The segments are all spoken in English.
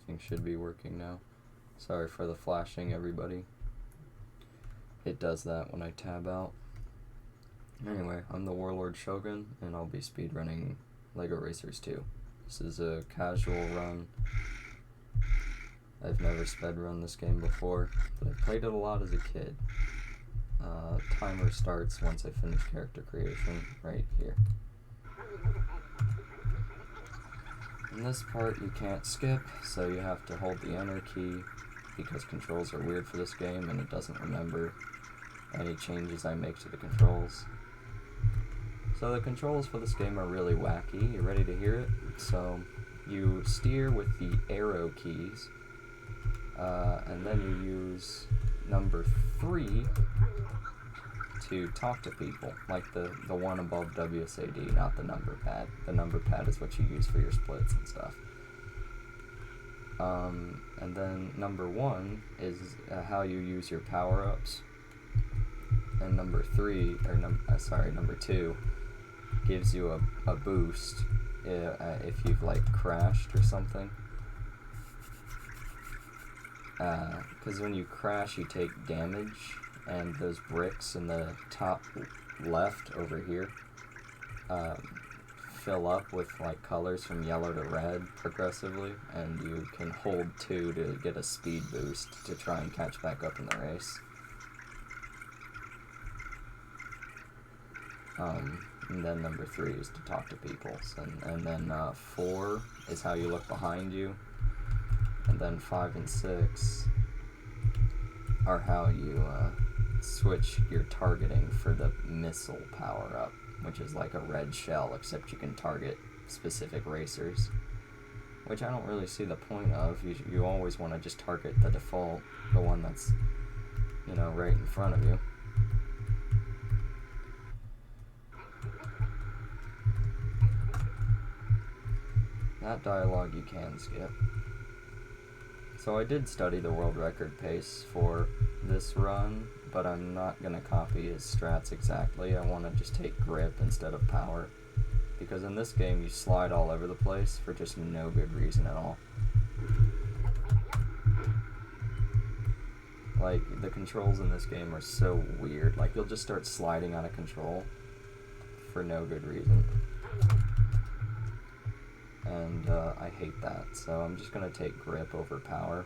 everything should be working now. Sorry for the flashing, everybody. It does that when I tab out. Anyway, I'm the Warlord Shogun, and I'll be speedrunning LEGO Racers 2. This is a casual run. I've never sped run this game before, but I played it a lot as a kid. Timer starts once I finish character creation, right here. In this part you can't skip, so you have to hold the enter key, because controls are weird for this game and it doesn't remember any changes I make to the controls. So the controls for this game are really wacky. You ready to hear it? So you steer with the arrow keys, and then you use number 3 to talk to people, like the one above WSAD, not the number pad. The number pad is what you use for your splits and stuff. And then number 1 is how you use your power-ups, and number 2 gives you a boost if you've like crashed or something. Because when you crash you take damage, and those bricks in the top left over here fill up with like colors from yellow to red progressively, and you can hold 2 to get a speed boost to try and catch back up in the race. And then number 3 is to talk to people, and then 4 is how you look behind you, and then 5 and 6 are how you switch your targeting for the missile power-up, which is like a red shell, except you can target specific racers, which I don't really see the point of. You always want to just target the default, the one that's, you know, right in front of you. That dialogue you can skip. So I did study the world record pace for this run, but I'm not going to copy his strats exactly. I want to just take grip instead of power, because in this game you slide all over the place for just no good reason at all. Like, the controls in this game are so weird. Like, you'll just start sliding out of control for no good reason. And I hate that, so I'm just going to take grip over power.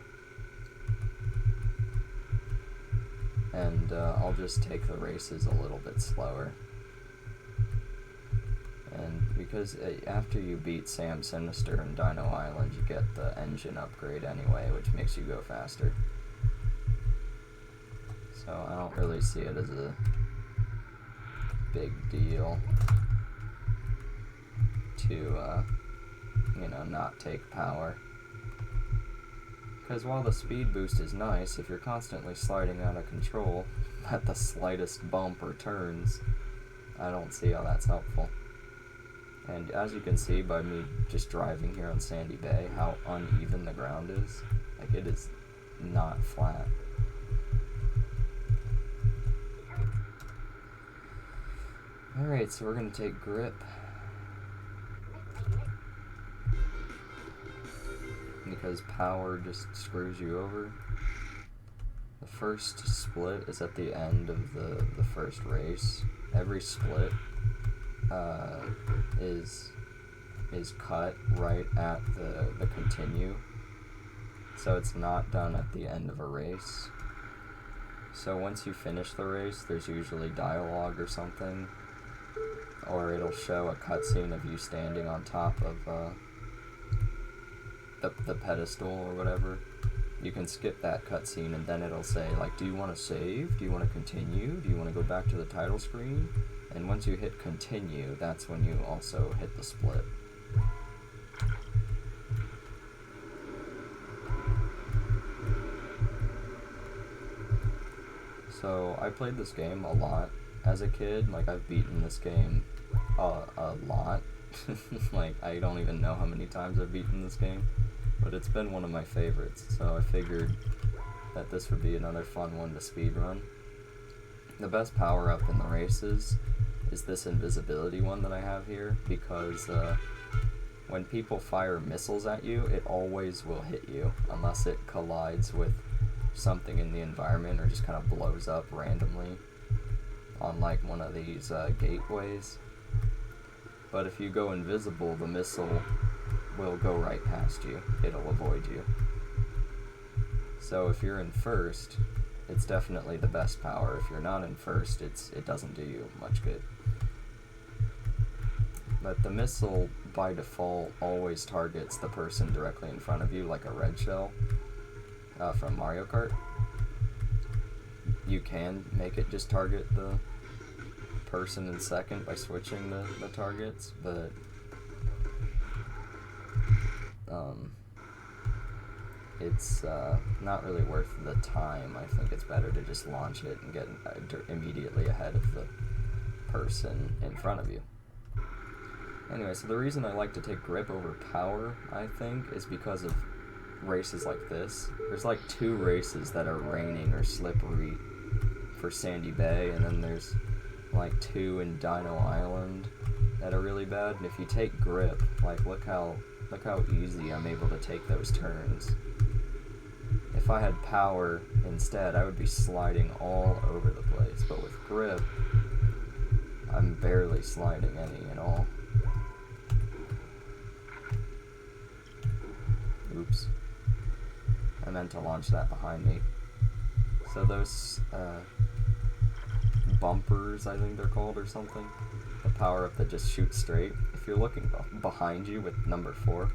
And I'll just take the races a little bit slower. And because after you beat Sam Sinister and Dino Island, you get the engine upgrade anyway, which makes you go faster. So I don't really see it as a big deal to you know, not take power. Because while the speed boost is nice, if you're constantly sliding out of control at the slightest bump or turns, I don't see how that's helpful. And as you can see by me just driving here on Sandy Bay, how uneven the ground is. Like, it is not flat. Alright, so we're going to take grip. Because power just screws you over. The first split is at the end of the first race. Every split is cut right at the continue. So it's not done at the end of a race. So once you finish the race, there's usually dialogue or something. Or it'll show a cutscene of you standing on top of the pedestal or whatever. You can skip that cutscene and then it'll say, like, do you want to save? Do you want to continue? Do you want to go back to the title screen? And once you hit continue, that's when you also hit the split. So I played this game a lot as a kid. Like, I've beaten this game a lot. Like, I don't even know how many times I've beaten this game, but it's been one of my favorites, so I figured that this would be another fun one to speedrun. The best power-up in the races is this invisibility one that I have here, because when people fire missiles at you, it always will hit you unless it collides with something in the environment or just kind of blows up randomly on like one of these gateways. But if you go invisible, the missile will go right past you. It'll avoid you. So if you're in first, it's definitely the best power. If you're not in first, it doesn't do you much good. But the missile, by default, always targets the person directly in front of you, like a red shell from Mario Kart. You can make it just target the person in second by switching the targets, but it's not really worth the time. I think it's better to just launch it and get immediately ahead of the person in front of you. Anyway, so the reason I like to take grip over power, I think, is because of races like this. There's like 2 races that are raining or slippery for Sandy Bay, and then there's like 2 in Dino Island that are really bad. And if you take grip, like look how easy I'm able to take those turns. If I had power instead, I would be sliding all over the place, but with grip, I'm barely sliding any at all. Oops. I meant to launch that behind me. So those bumpers, I think they're called, or something, the power-up that just shoots straight, if you're looking behind you with number 4,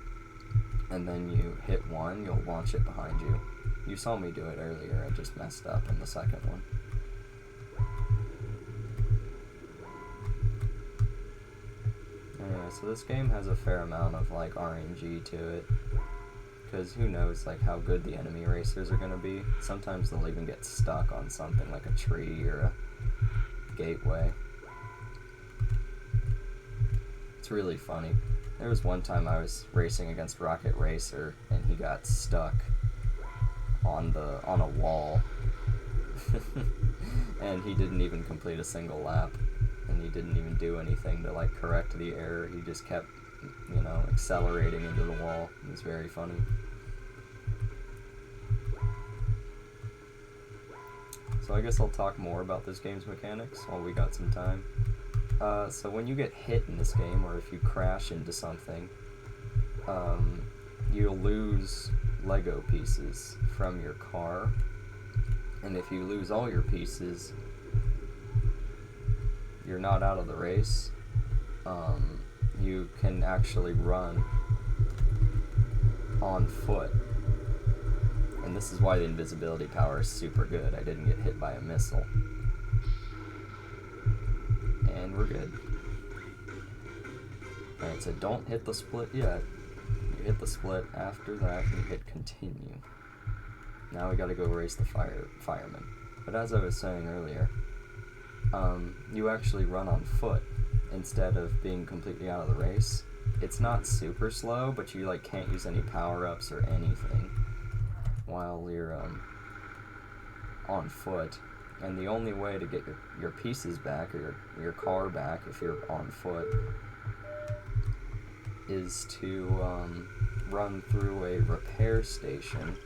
and then you hit 1, you'll launch it behind you. You saw me do it earlier, I just messed up in the second one. Anyway, so this game has a fair amount of like RNG to it, because who knows like how good the enemy racers are going to be. Sometimes they'll even get stuck on something like a tree or a gateway. It's really funny. There was one time I was racing against Rocket Racer and he got stuck on a wall and he didn't even complete a single lap, and he didn't even do anything to like correct the error. He just kept, you know, accelerating into the wall. It was very funny. So I guess I'll talk more about this game's mechanics while we got some time. So when you get hit in this game, or if you crash into something, you'll lose Lego pieces from your car. And if you lose all your pieces, you're not out of the race. You can actually run on foot. And this is why the invisibility power is super good. I didn't get hit by a missile. And we're good. Alright, so don't hit the split yet. You hit the split, after that you hit continue. Now we gotta go race the fireman. But as I was saying earlier, you actually run on foot instead of being completely out of the race. It's not super slow, but you like can't use any power-ups or anything while you're on foot. And the only way to get your pieces back, or your car back if you're on foot, is to run through a repair station,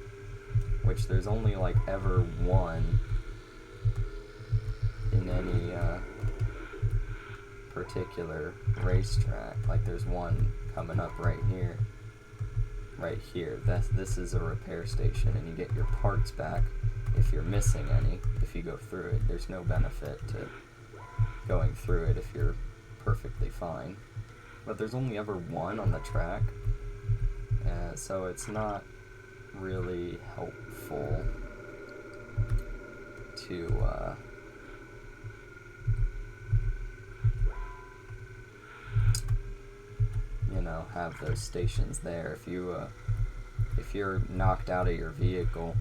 which there's only like ever one in any particular racetrack. Like there's one coming up right here. Right here. This is a repair station, and you get your parts back if you're missing any, if you go through it. There's no benefit to going through it if you're perfectly fine. But there's only ever one on the track, so it's not really helpful to you know, have those stations there. If you're knocked out of your vehicle,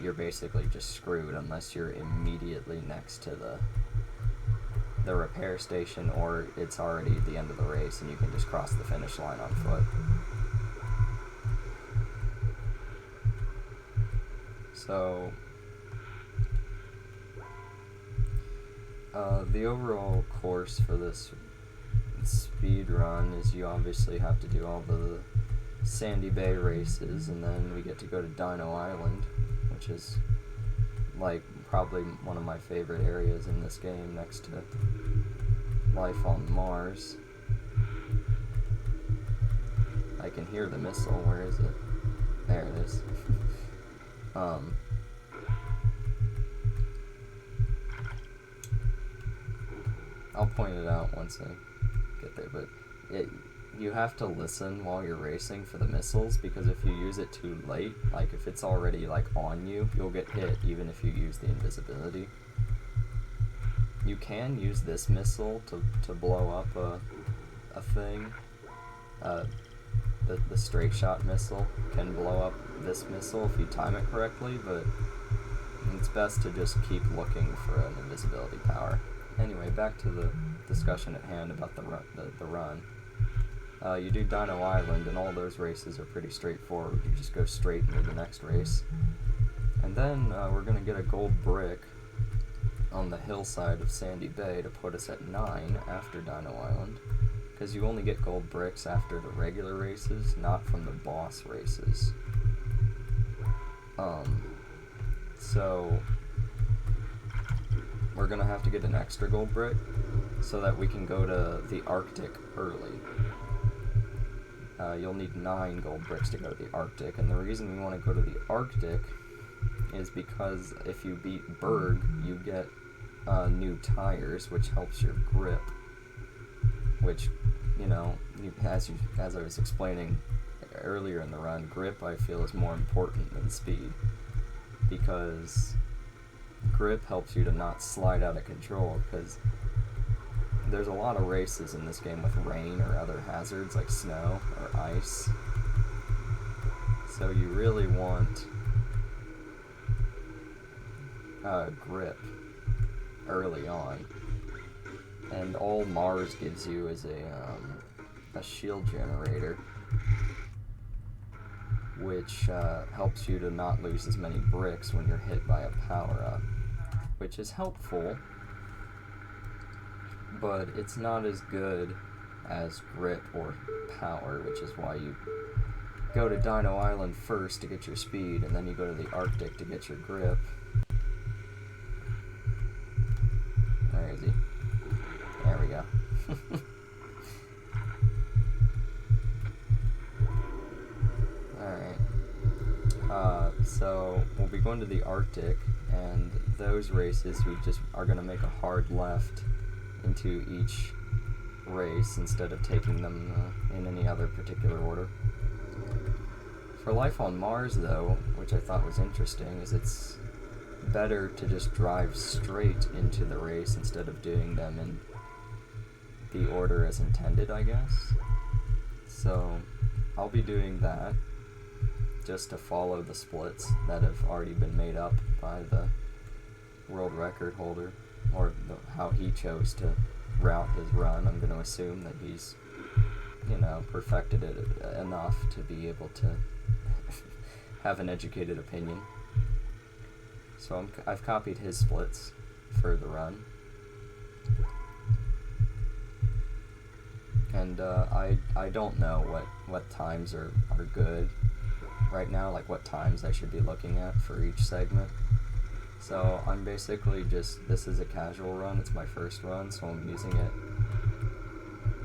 you're basically just screwed unless you're immediately next to the repair station, or it's already at the end of the race and you can just cross the finish line on foot. So the overall course for this, it's Speedrun is you obviously have to do all the Sandy Bay races, and then we get to go to Dino Island, which is like probably one of my favorite areas in this game, next to Life on Mars. I can hear the missile. Where is it? There it is. I'll point it out once I get there, but you have to listen while you're racing for the missiles, because if you use it too late, like if it's already like on you, you'll get hit even if you use the invisibility. You can use this missile to blow up a thing. The straight shot missile can blow up this missile if you time it correctly, but it's best to just keep looking for an invisibility power. Anyway, back to the discussion at hand about the run. You do Dino Island, and all those races are pretty straightforward. You just go straight into the next race. And then we're going to get a gold brick on the hillside of Sandy Bay to put us at 9 after Dino Island, because you only get gold bricks after the regular races, not from the boss races. So we're gonna have to get an extra gold brick so that we can go to the Arctic early. You'll need 9 gold bricks to go to the Arctic, and the reason we want to go to the Arctic is because if you beat Berg, you get new tires, which helps your grip, which, you know, as I was explaining earlier in the run, grip I feel is more important than speed, because grip helps you to not slide out of control, because there's a lot of races in this game with rain or other hazards like snow or ice, so you really want grip early on. And all Mars gives you is a shield generator, which helps you to not lose as many bricks when you're hit by a power-up, which is helpful, but it's not as good as grip or power, which is why you go to Dino Island first to get your speed, and then you go to the Arctic to get your grip. Where is he? There we go. Alright. So we'll be going to the Arctic, and those races we just are going to make a hard left into each race instead of taking them in any other particular order. For Life on Mars, though, which I thought was interesting, is it's better to just drive straight into the race instead of doing them in the order as intended, I guess. So I'll be doing that just to follow the splits that have already been made up by the world record holder, or how he chose to route his run. I'm going to assume that he's, you know, perfected it enough to be able to have an educated opinion. So I've copied his splits for the run. And I don't know what times are good right now, like what times I should be looking at for each segment. So I'm basically just, this is a casual run, it's my first run, so I'm using it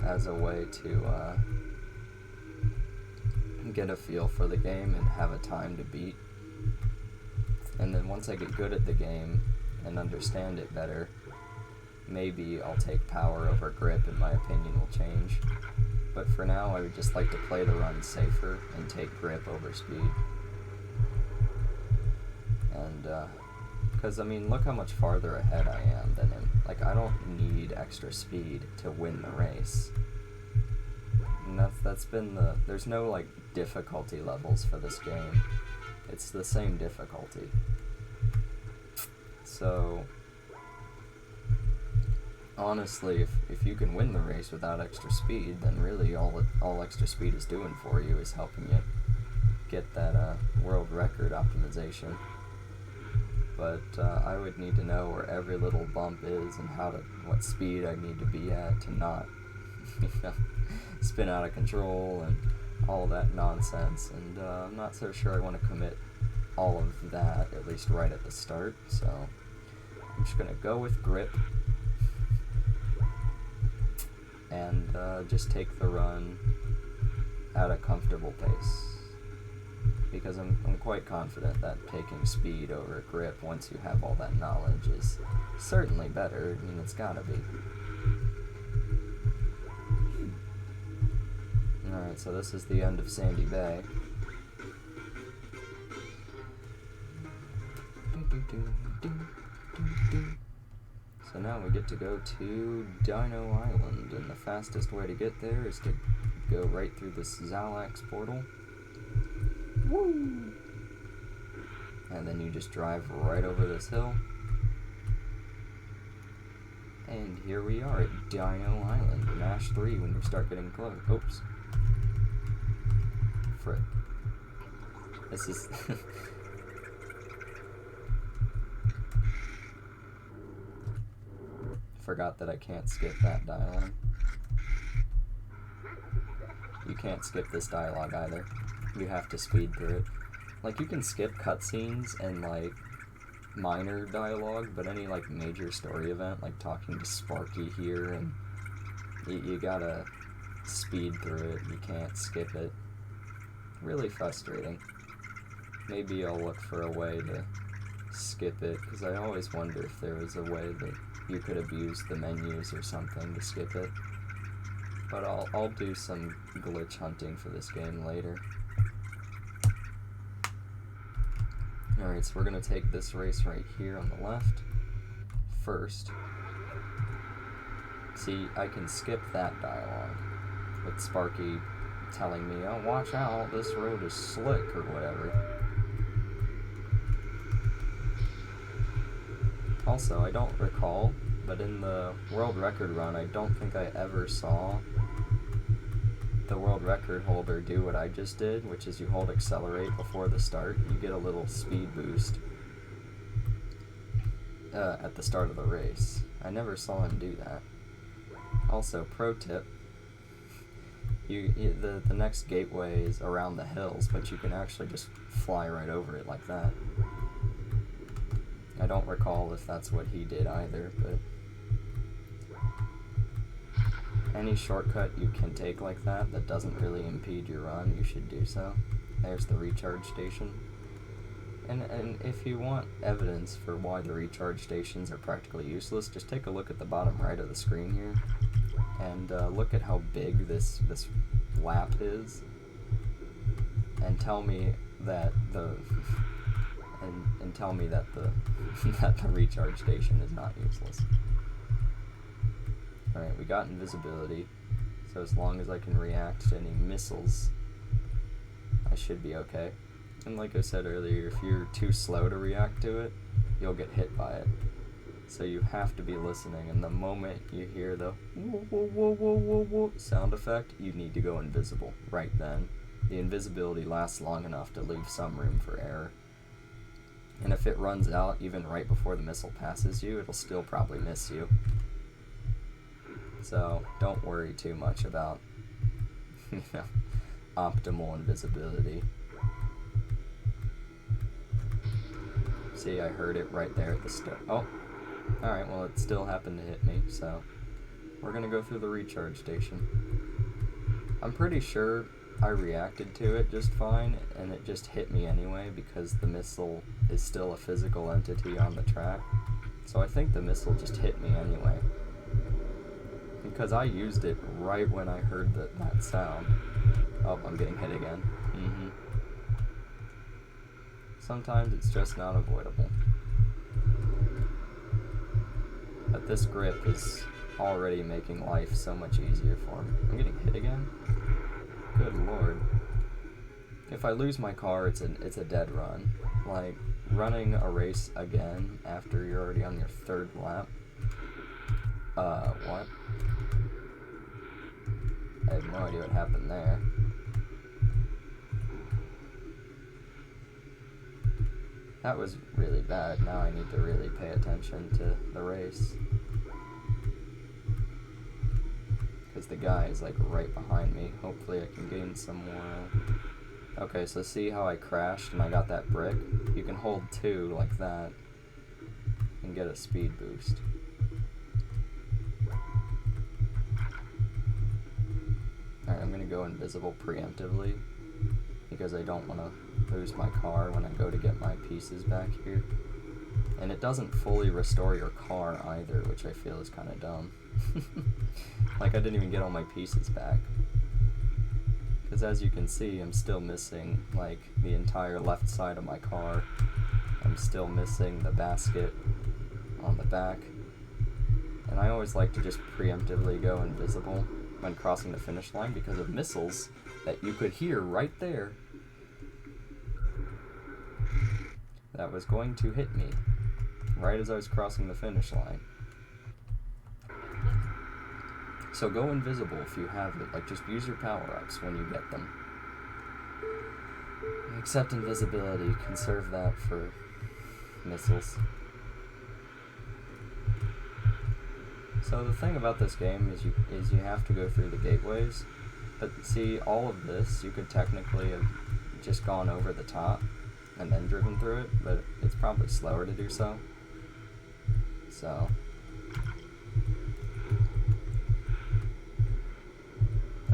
as a way to get a feel for the game and have a time to beat. And then once I get good at the game and understand it better, maybe I'll take power over grip and my opinion will change. But for now, I would just like to play the run safer and take grip over speed. And, because, I mean, look how much farther ahead I am than him. Like, I don't need extra speed to win the race. And that's been there's no, like, difficulty levels for this game. It's the same difficulty. So honestly, if you can win the race without extra speed, then really all extra speed is doing for you is helping you get that world record optimization. But I would need to know where every little bump is and what speed I need to be at to not you know, spin out of control and all that nonsense, and I'm not so sure I want to commit all of that, at least right at the start, so I'm just going to go with grip and just take the run at a comfortable pace, because I'm quite confident that taking speed over grip once you have all that knowledge is certainly better. I mean, it's gotta be. Alright, so this is the end of Sandy Bay. So now we get to go to Dino Island, and the fastest way to get there is to go right through this Zalax portal. Woo! And then you just drive right over this hill. And here we are at Dino Island, Mash 3 when you start getting close. Oops. Frick. This is... Forgot that I can't skip that dialogue. You can't skip this dialogue either. You have to speed through it. Like, you can skip cutscenes and, like, minor dialogue, but any, like, major story event, like talking to Sparky here, and you gotta speed through it. You can't skip it. Really frustrating. Maybe I'll look for a way to skip it, because I always wonder if there was a way that you could abuse the menus or something to skip it. But I'll do some glitch hunting for this game later. Alright, so we're going to take this race right here on the left first. See, I can skip that dialogue with Sparky telling me, oh, watch out, this road is slick, or whatever. Also, I don't recall, but in the world record run, I don't think I ever saw the world record holder do what I just did, which is you hold accelerate before the start. You get a little speed boost at the start of the race. I never saw him do that. Also, pro tip, the next gateway is around the hills, but you can actually just fly right over it like that. I don't recall if that's what he did either, but any shortcut you can take like that doesn't really impede your run, you should do so. There's the recharge station. And if you want evidence for why the recharge stations are practically useless, just take a look at the bottom right of the screen here, and look at how big this lap is, and tell me that the that the recharge station is not useless. Alright, we got invisibility, so as long as I can react to any missiles, I should be okay. And like I said earlier, if you're too slow to react to it, you'll get hit by it. So you have to be listening, and the moment you hear the whoa, whoa, whoa, whoa, whoa, whoa sound effect, you need to go invisible right then. The invisibility lasts long enough to leave some room for error. And if it runs out even right before the missile passes you, it'll still probably miss you. So don't worry too much about, optimal invisibility. See, I heard it right there at the start. Oh, alright, well it still happened to hit me, so we're gonna go through the recharge station. I'm pretty sure I reacted to it just fine, and it just hit me anyway because the missile is still a physical entity on the track. So I think the missile just hit me anyway, because I used it right when I heard that sound. Oh, I'm getting hit again. Sometimes it's just not avoidable. But this grip is already making life so much easier for me. I'm getting hit again? Good lord. If I lose my car, it's a dead run. Like, running a race again after you're already on your third lap. What? I have no idea what happened there. That was really bad. Now I need to really pay attention to the race, because because the guy is like right behind me. Hopefully I can gain some more. Okay, so see how I crashed and I got that brick? You can hold 2 like that and get a speed boost. Alright, I'm gonna go invisible preemptively because I don't want to lose my car when I go to get my pieces back here. And it doesn't fully restore your car either, which I feel is kind of dumb. Like, I didn't even get all my pieces back. Because as you can see, I'm still missing, like, the entire left side of my car. I'm still missing the basket on the back. And I always like to just preemptively go invisible when crossing the finish line because of missiles that you could hear right there that was going to hit me right as I was crossing the finish line. So go invisible if you have it. Like, just use your power-ups when you get them. Except invisibility, conserve that for missiles. So the thing about this game is you have to go through the gateways. But see, all of this, you could technically have just gone over the top and then driven through it, but it's probably slower to do so. So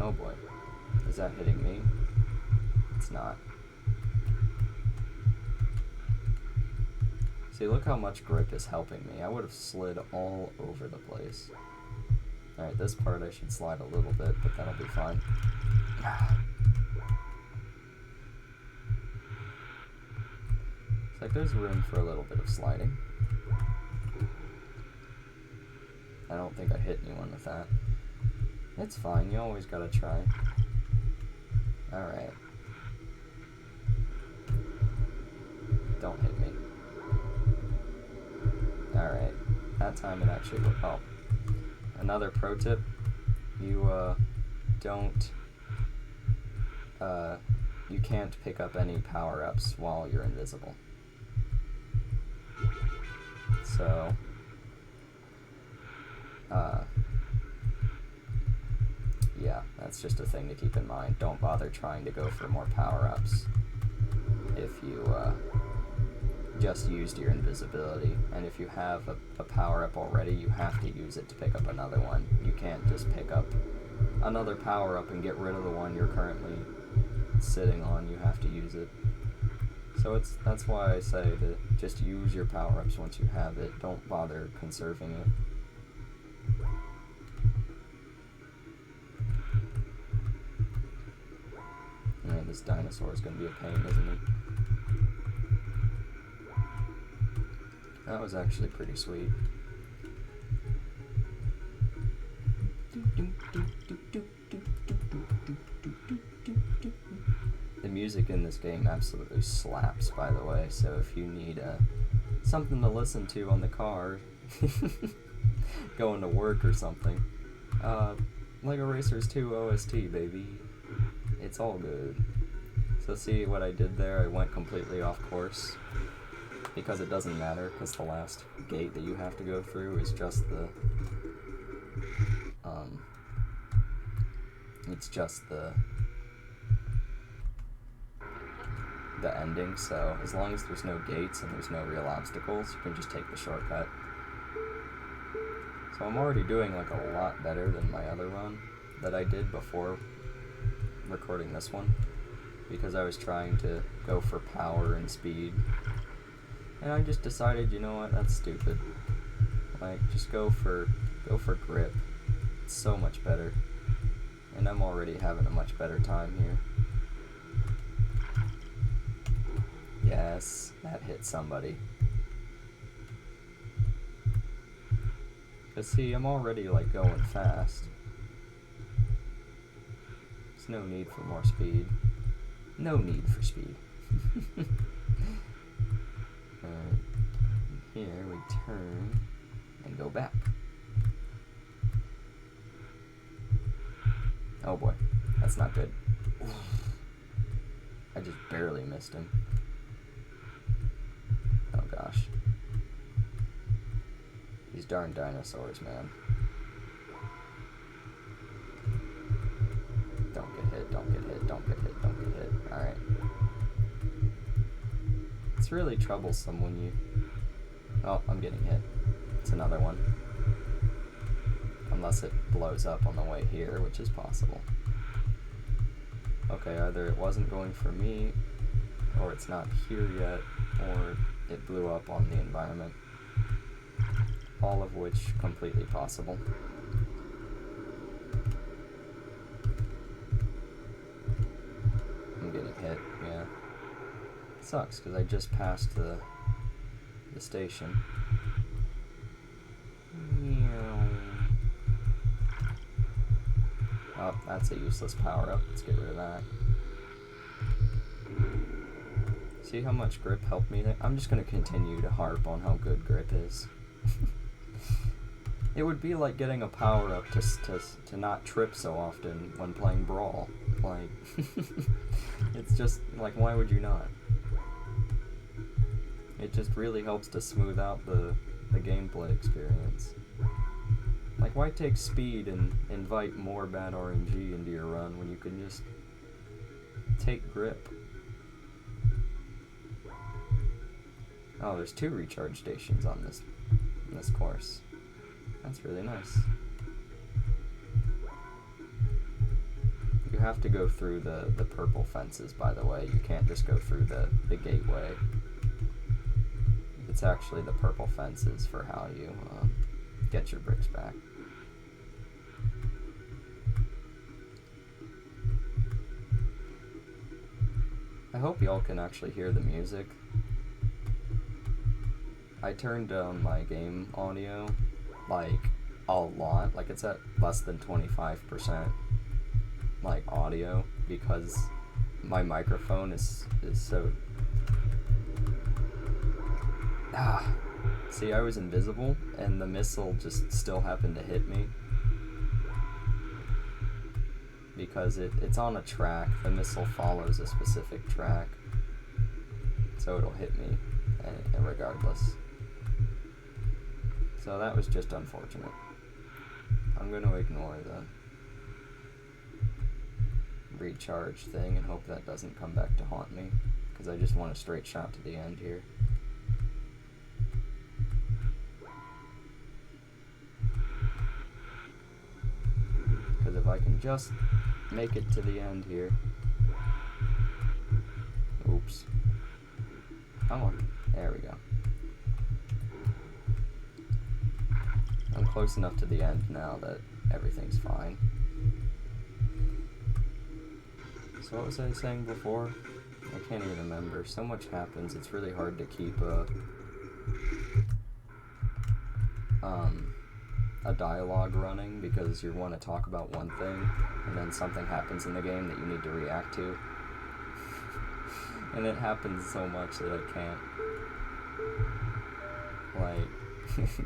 oh boy, is that hitting me? It's not. See, look how much grip is helping me. I would have slid all over the place. Alright, this part I should slide a little bit, but that'll be fine. It's like there's room for a little bit of sliding. I don't think I hit anyone with that. It's fine, you always gotta try. Alright. Don't hit me. Alright. That time it actually worked. Oh. Another pro tip. You, you can't pick up any power-ups while you're invisible. So, yeah, that's just a thing to keep in mind. Don't bother trying to go for more power-ups if you just used your invisibility. And if you have a power-up already, you have to use it to pick up another one. You can't just pick up another power-up and get rid of the one you're currently sitting on. You have to use it. So that's why I say to just use your power-ups once you have it. Don't bother conserving it. Man, this dinosaur is going to be a pain, isn't he? That was actually pretty sweet. The music in this game absolutely slaps, by the way, so if you need something to listen to on the car, going to work or something, LEGO Racers 2 OST, baby. It's all good. So see what I did there? I went completely off course. Because it doesn't matter, because the last gate that you have to go through is just it's just the ending, so as long as there's no gates and there's no real obstacles, you can just take the shortcut. So I'm already doing like a lot better than my other run that I did before recording this one, because I was trying to go for power and speed. And I just decided, you know what, that's stupid. Like, just go for grip. It's so much better. And I'm already having a much better time here. Yes, that hit somebody. Cause see, I'm already like going fast. There's no need for more speed. No need for speed. Alright, here we turn and go back. Oh boy, that's not good. I just barely missed him. Oh gosh. These darn dinosaurs, man. hit, don't get hit, don't get hit, don't get hit. Alright. It's really troublesome when you... Oh, I'm getting hit. It's another one. Unless it blows up on the way here, which is possible. Okay, either it wasn't going for me, or it's not here yet, or it blew up on the environment. All of which completely possible. I'm getting hit, yeah. Sucks, because I just passed the station. Oh, that's a useless power-up. Let's get rid of that. See how much grip helped me there? I'm just going to continue to harp on how good grip is. It would be like getting a power-up to not trip so often when playing Brawl. Like, it's just, like, why would you not? It just really helps to smooth out the gameplay experience. Like, why take speed and invite more bad RNG into your run when you can just take grip? Oh, there's 2 recharge stations on this course. That's really nice. You have to go through the purple fences, by the way. You can't just go through the gateway. It's actually the purple fences for how you get your bricks back. I hope y'all can actually hear the music. I turned down my game audio, like, a lot. Like, it's at less than 25%, like, audio, because my microphone is so... See, I was invisible, and the missile just still happened to hit me. Because it's on a track. The missile follows a specific track. So it'll hit me, regardless. So that was just unfortunate. I'm going to ignore the recharge thing and hope that doesn't come back to haunt me, because I just want a straight shot to the end here. Because if I can just make it to the end here. Oops. Come on. There we go. I'm close enough to the end now that everything's fine. So what was I saying before? I can't even remember. So much happens, it's really hard to keep a dialogue running, because you want to talk about one thing, and then something happens in the game that you need to react to. And it happens so much that I can't, like,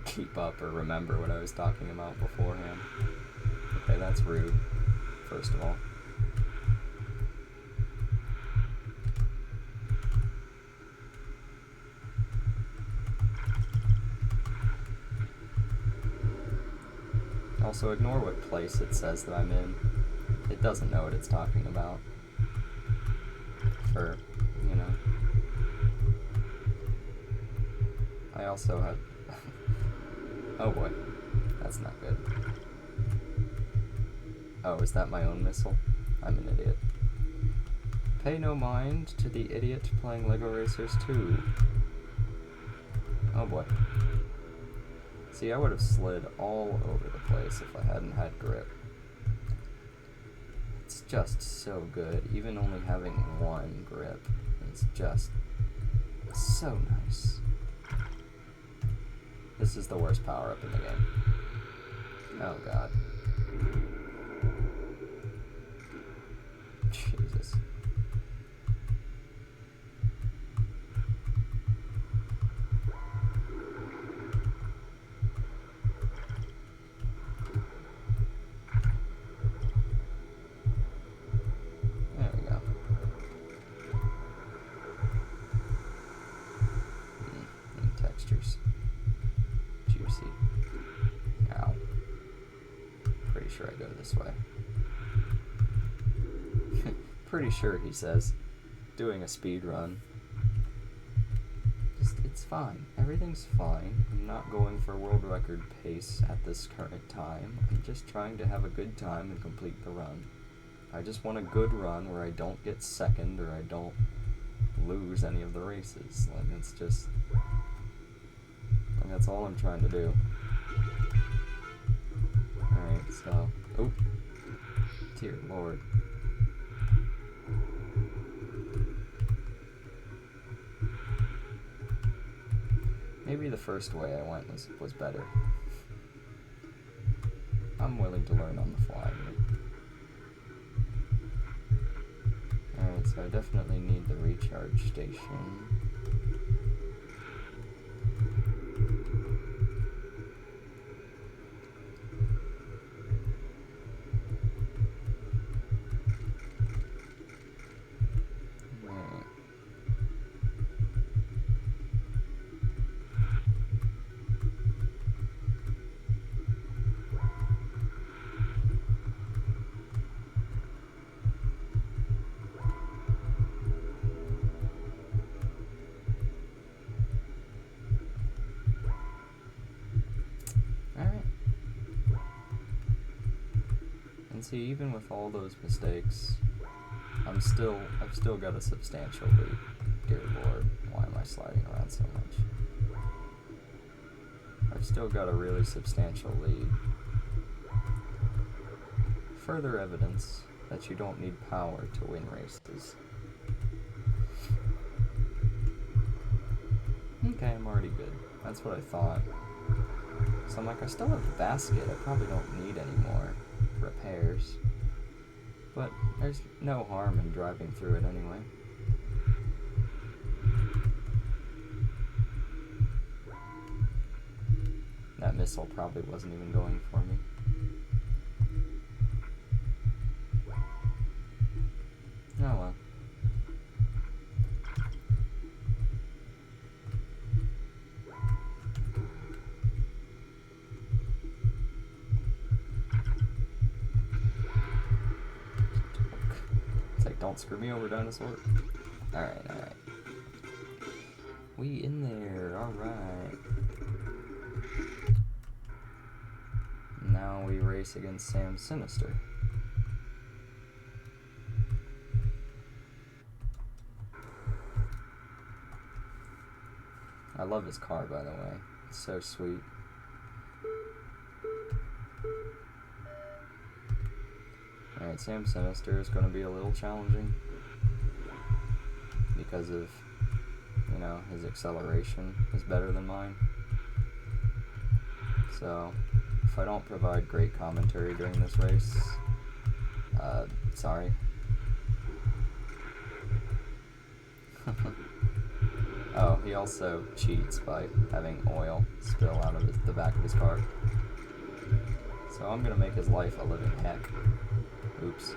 keep up or remember what I was talking about beforehand. Okay, that's rude, first of all. Also, ignore what place it says that I'm in. It doesn't know what it's talking about. For, you know. I also had... Oh boy. That's not good. Oh, is that my own missile? I'm an idiot. Pay no mind to the idiot playing Lego Racers 2. Oh boy. See, I would have slid all over the place if I hadn't had grip. It's just so good, even only having one grip. It's just so nice. This is the worst power-up in the game. Oh god. Jesus. Juicy. Ow. Pretty sure I go this way. pretty sure, he says, doing a speed run. It's fine. Everything's fine. I'm not going for world record pace at this current time. I'm just trying to have a good time and complete the run. I just want a good run where I don't get second or I don't lose any of the races. Like, it's just... that's all I'm trying to do. Alright, so... oh! Dear Lord. Maybe the first way I went was better. I'm willing to learn on the fly here. Alright, so I definitely need the recharge station. See, even with all those mistakes, I've still got a substantial lead. Dear Lord, why am I sliding around so much? I've still got a really substantial lead. Further evidence that you don't need power to win races. Okay, I'm already good. That's what I thought. So I'm like, I still have the basket. I probably don't need any more repairs, but there's no harm in driving through it anyway. That missile probably wasn't even going for me. Oh well. Don't screw me over, dinosaur. Alright. We in there, alright. Now we race against Sam Sinister. I love his car, by the way. It's so sweet. Alright, Sam Sinister is going to be a little challenging because of, you know, his acceleration is better than mine. So, if I don't provide great commentary during this race, sorry. Oh, he also cheats by having oil spill out of the back of his car. So I'm going to make his life a living heck. Oops.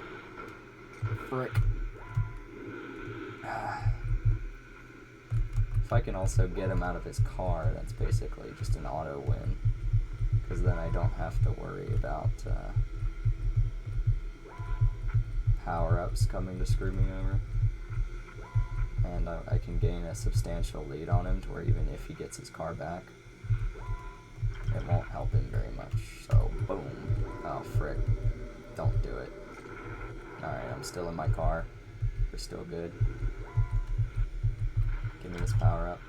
Frick. If I can also get him out of his car, that's basically just an auto win. Because then I don't have to worry about power-ups coming to screw me over. And I can gain a substantial lead on him to where even if he gets his car back, it won't help him very much. So, boom. Oh, frick. Don't do it. Alright, I'm still in my car. We're still good. Give me this power up.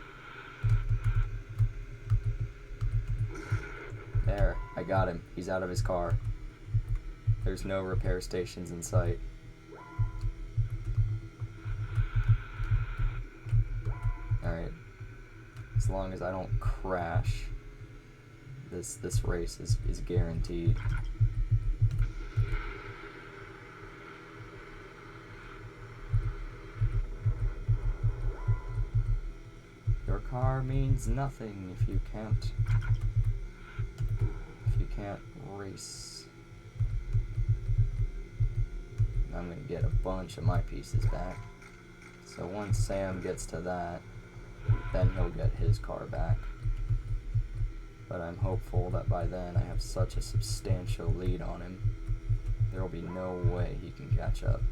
There, I got him. He's out of his car. There's no repair stations in sight. Alright. As long as I don't crash, this race is guaranteed. Your car means nothing if you can't race. I'm gonna get a bunch of my pieces back. So once Sam gets to that, then he'll get his car back. But I'm hopeful that by then I have such a substantial lead on him, there will be no way he can catch up.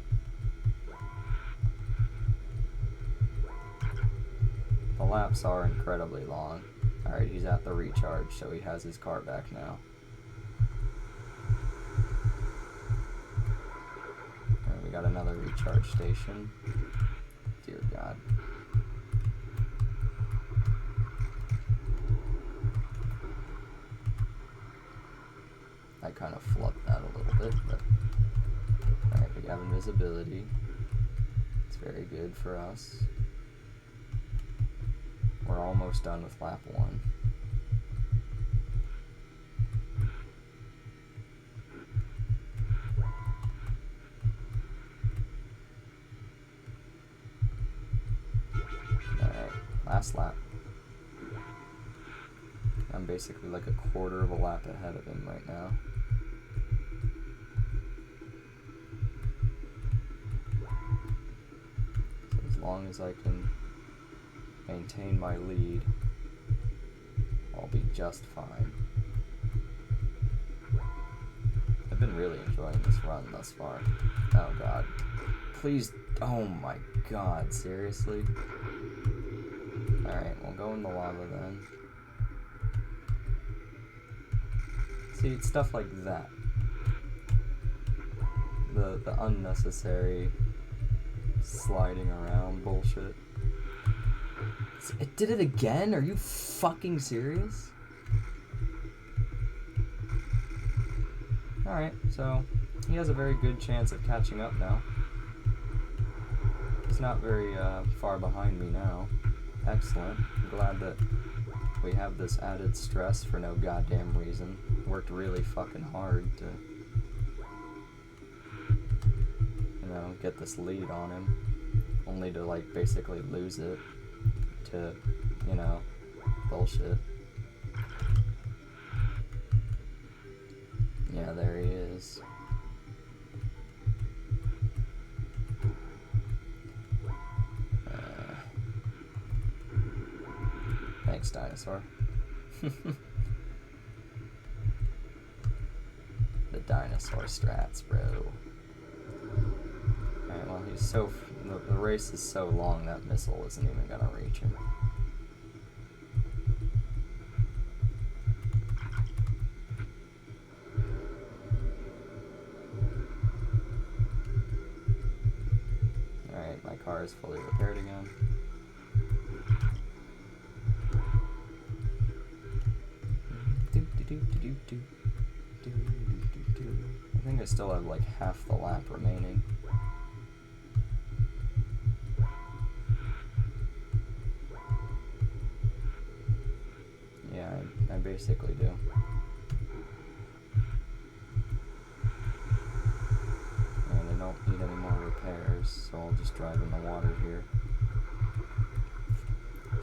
laps are incredibly long. Alright, he's at the recharge, so he has his car back now. Alright, we got another recharge station. Dear God. I kind of flubbed that a little bit, but... Alright, we have invisibility. It's very good for us. We're almost done with lap 1. Alright, last lap. I'm basically like a quarter of a lap ahead of him right now. So as long as I can maintain my lead, I'll be just fine. I've been really enjoying this run thus far. Oh God. Please, oh my God, seriously? Alright, we'll go in the lava then. See, it's stuff like that. The unnecessary sliding around bullshit. It did it again? Are you fucking serious? Alright, so he has a very good chance of catching up now. He's not very far behind me now. Excellent. I'm glad that we have this added stress for no goddamn reason. Worked really fucking hard to, you know, get this lead on him. Only to, like, basically lose it to, you know, bullshit. Yeah, there he is. Thanks, dinosaur. The dinosaur strats, bro. Alright, well, he's so... The race is so long that missile isn't even gonna reach him. Alright, my car is fully repaired again. I think I still have like half the lap remaining. Yeah, I basically do. And I don't need any more repairs, so I'll just drive in the water here.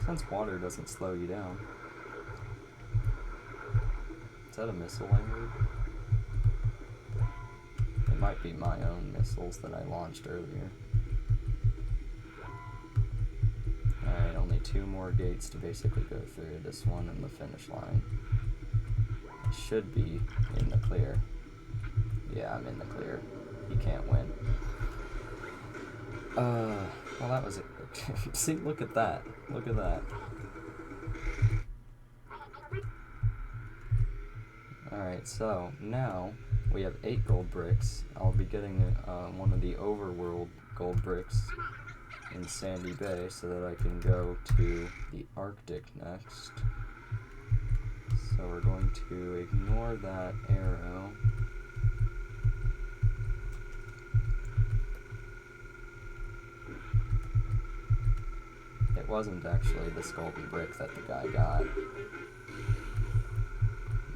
Since water doesn't slow you down. Is that a missile I heard? It might be my own missiles that I launched earlier. Alright, only 2 more gates to basically go through. This one and the finish line. I should be in the clear. Yeah, I'm in the clear. He can't win. Well that was it. See, look at that. Look at that. Alright, so now we have 8 gold bricks. I'll be getting one of the overworld gold bricks in Sandy Bay so that I can go to the Arctic next. So we're going to ignore that arrow. It wasn't actually this golden brick that the guy got.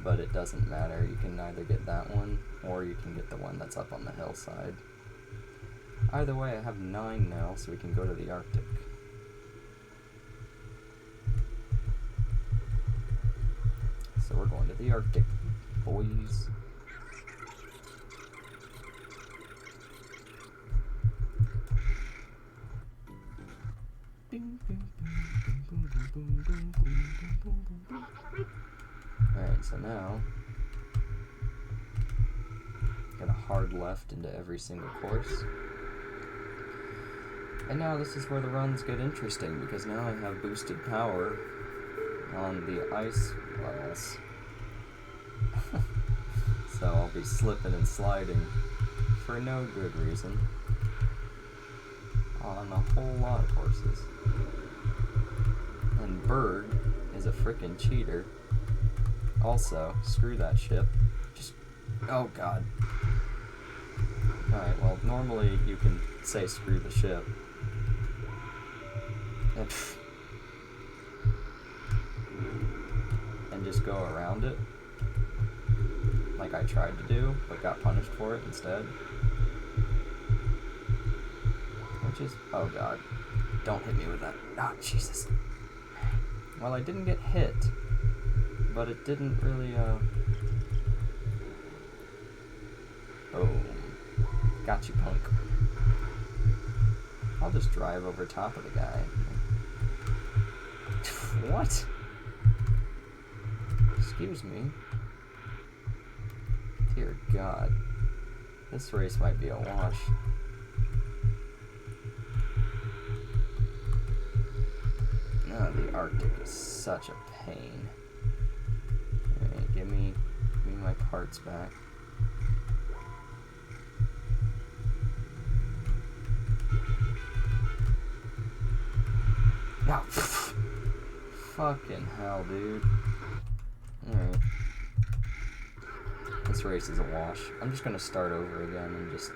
But it doesn't matter, you can either get that one, or you can get the one that's up on the hillside. Either way, I have 9 now, so we can go to the Arctic. So we're going to the Arctic, boys. Alright, so now, got a hard left into every single course. And now this is where the runs get interesting, because now I have boosted power on the ice levels. So I'll be slipping and sliding for no good reason on a whole lot of courses. And Berg is a frickin' cheater. Also, screw that ship. Just, oh god. Alright, well, normally you can say screw the ship. And just go around it. Like I tried to do, but got punished for it instead. Which is, oh god. Don't hit me with that. Oh, Jesus. Well, I didn't get hit, but it didn't really, Boom. Got you, punk. I'll just drive over top of the guy. What? Excuse me. Dear God. This race might be a wash. Oh, the Arctic is such a pain. Alright, give me my parts back. Now, fucking hell, dude. Alright. This race is a wash. I'm just gonna start over again and just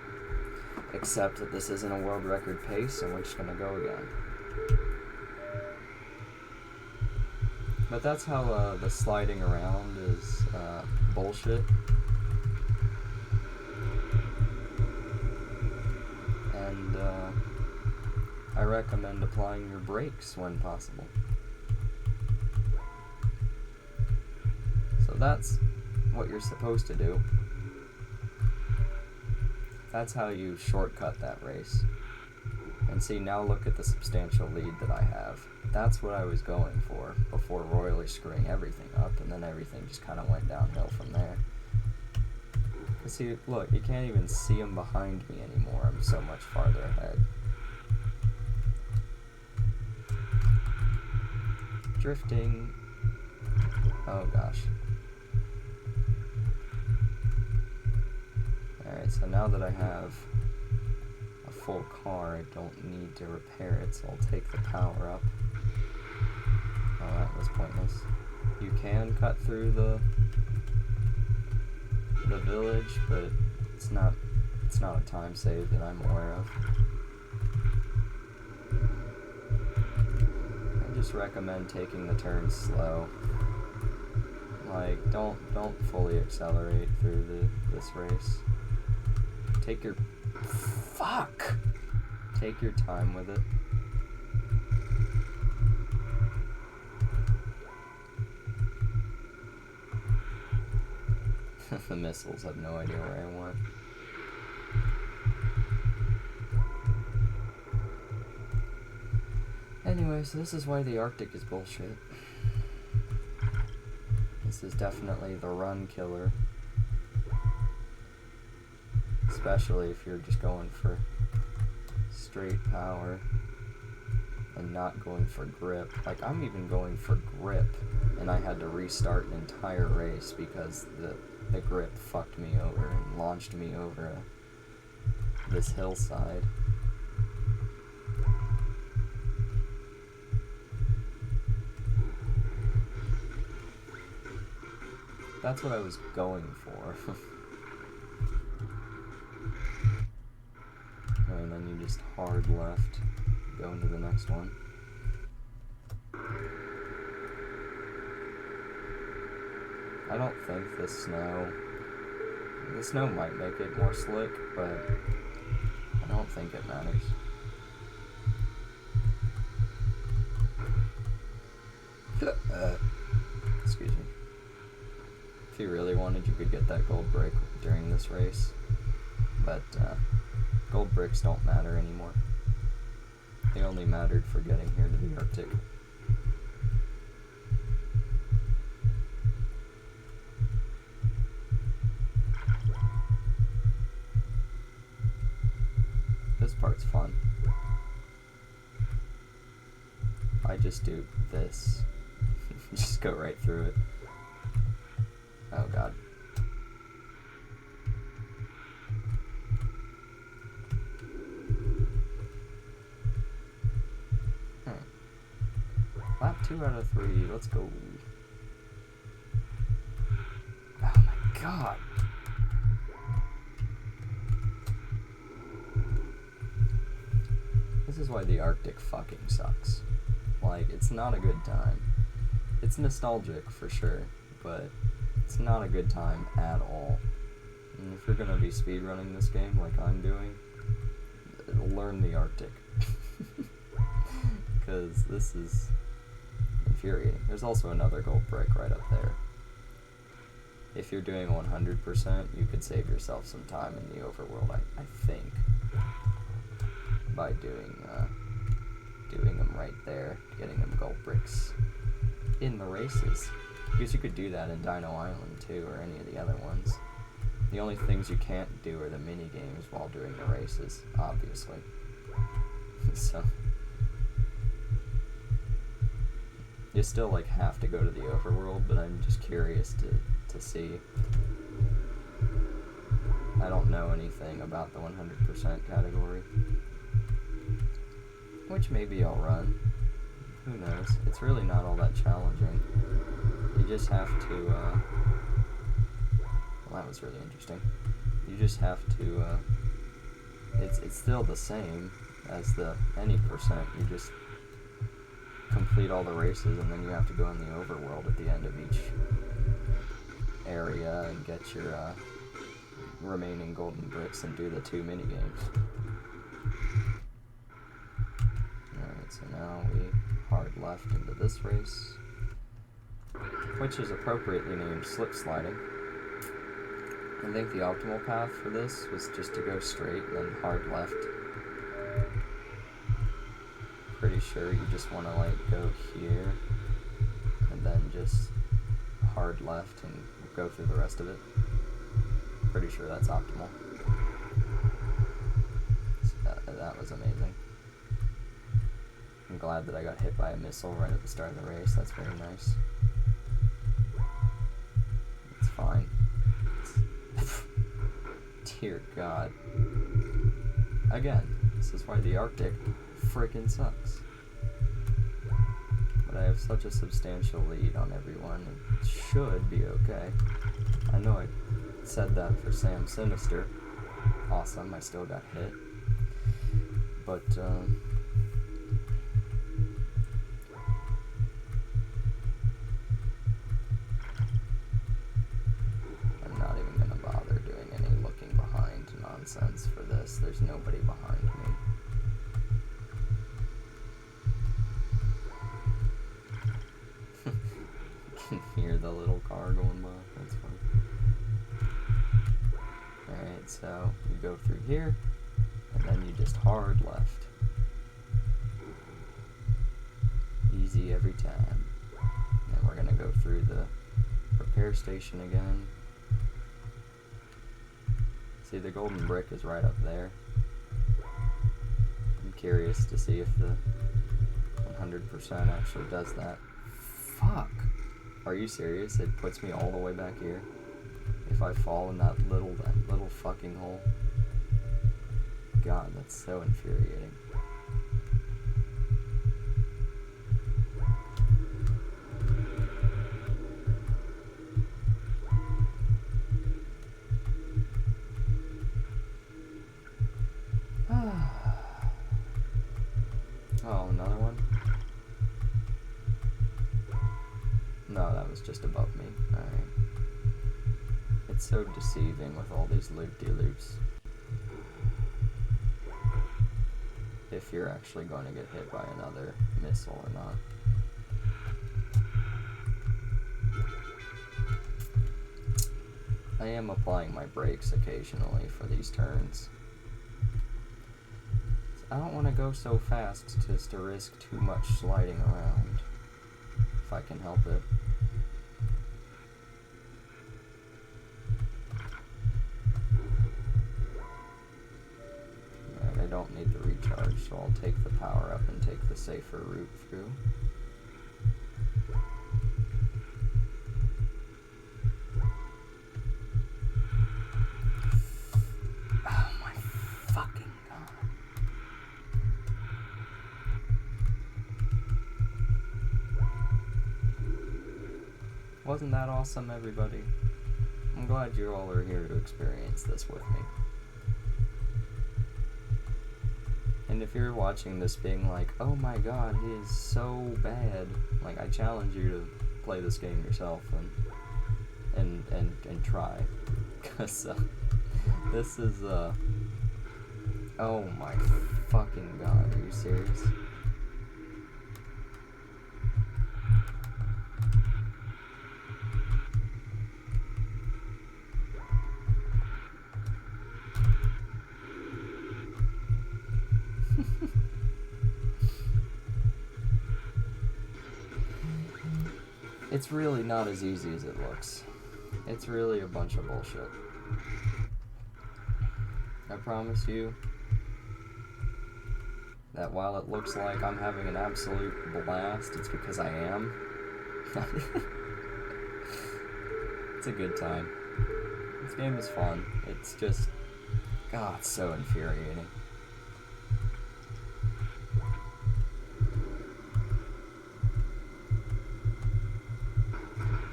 accept that this isn't a world record pace, and we're just gonna go again. But that's how the sliding around is bullshit. And I recommend applying your brakes when possible. So that's what you're supposed to do. That's how you shortcut that race. And see, now look at the substantial lead that I have. That's what I was going for before royally screwing everything up, and then everything just kind of went downhill from there. See, look, you can't even see them behind me anymore. I'm so much farther ahead. Drifting. Oh gosh. Alright, so now that I have a full car, I don't need to repair it, so I'll take the power up. Oh, that was pointless. You can cut through the village, but it's not a time save that I'm aware of. I just recommend taking the turns slow. Like, don't fully accelerate through this race. Take your time with it. The missiles have no idea where I went. Anyway, so this is why the Arctic is bullshit. This is definitely the run killer. Especially if you're just going for straight power and not going for grip. Like, I'm even going for grip, and I had to restart an entire race because the grip fucked me over and launched me over this hillside. That's what I was going for. And then you just hard left, go into the next one. I don't think the snow might make it more slick, but I don't think it matters. Excuse me. If you really wanted, you could get that gold brick during this race, but gold bricks don't matter anymore. They only mattered for getting here to the Arctic. This part's fun. I just do this. Just go right through it. Oh god. Lap 2 out of 3, let's go. Oh my god. This is why the Arctic fucking sucks. Like, it's not a good time. It's nostalgic for sure, but it's not a good time at all. And if you're gonna be speedrunning this game like I'm doing, learn the Arctic. Because this is infuriating. There's also another gold brick right up there. If you're doing 100%, you could save yourself some time in the overworld, I think, by doing them right there, getting them gold bricks in the races. Because you could do that in Dino Island too, or any of the other ones. The only things you can't do are the mini games while doing the races, obviously. So you still like have to go to the overworld, but I'm just curious to see. I don't know anything about the 100% category, which maybe I'll run. Who knows? It's really not all that challenging. You just have to, well, that was really interesting. You just have to, it's still the same as the any percent. You just complete all the races, and then you have to go in the overworld at the end of each area and get your remaining golden bricks and do the 2 mini games. Alright, so now we hard left into this race, which is appropriately named slip sliding. I think the optimal path for this was just to go straight and then hard left. Pretty sure you just want to like go here and then just hard left and go through the rest of it. Pretty sure that's optimal. So that was amazing. I'm glad that I got hit by a missile right at the start of the race. That's very nice. It's fine. Dear God. Again, this is why the Arctic freaking sucks. But I have such a substantial lead on everyone. It should be okay. I know I said that for Sam Sinister. Awesome, I still got hit. But, I'm not even gonna bother doing any looking behind nonsense for this. There's nobody behind me. You can hear the little car going by. That's fun. Alright, so you go through here, and then you just hard left. Easy every time. And we're gonna go through the repair station again. See, the golden brick is right up there. I'm curious to see if the 100% actually does that. Fuck! Are you serious? It puts me all the way back here? If I fall in that little fucking hole? God, that's so infuriating. Oh, another one? No, that was just above me. Alright. It's so deceiving with all these loop-de-loops. If you're actually going to get hit by another missile or not. I am applying my brakes occasionally for these turns. I don't want to go so fast just to risk too much sliding around, if I can help it. Alright, I don't need the recharge. recharge, so I'll take the power up and take the safer route through. Oh my fucking god. Wasn't that awesome, everybody? I'm glad you all are here to experience this with me. And if you're watching this being like, oh my god, he is so bad, like, I challenge you to play this game yourself and try. Because, this is, oh my fucking god, are you serious? It's really not as easy as it looks. It's really a bunch of bullshit. I promise you that while it looks like I'm having an absolute blast, it's because I am. It's a good time. This game is fun. It's just, God, it's so infuriating.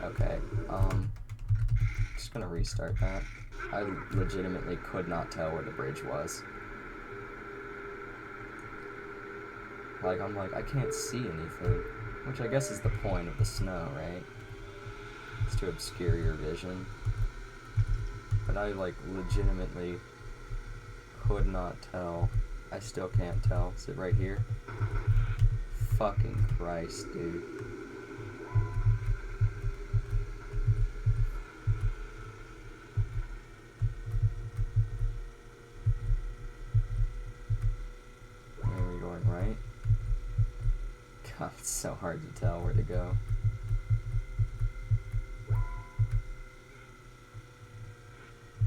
Okay, just gonna restart that. I legitimately could not tell where the bridge was. Like, I'm like, I can't see anything. Which I guess is the point of the snow, right? It's to obscure your vision. But I, like, legitimately could not tell. I still can't tell. Is it right here? Fucking Christ, dude. God, it's so hard to tell where to go.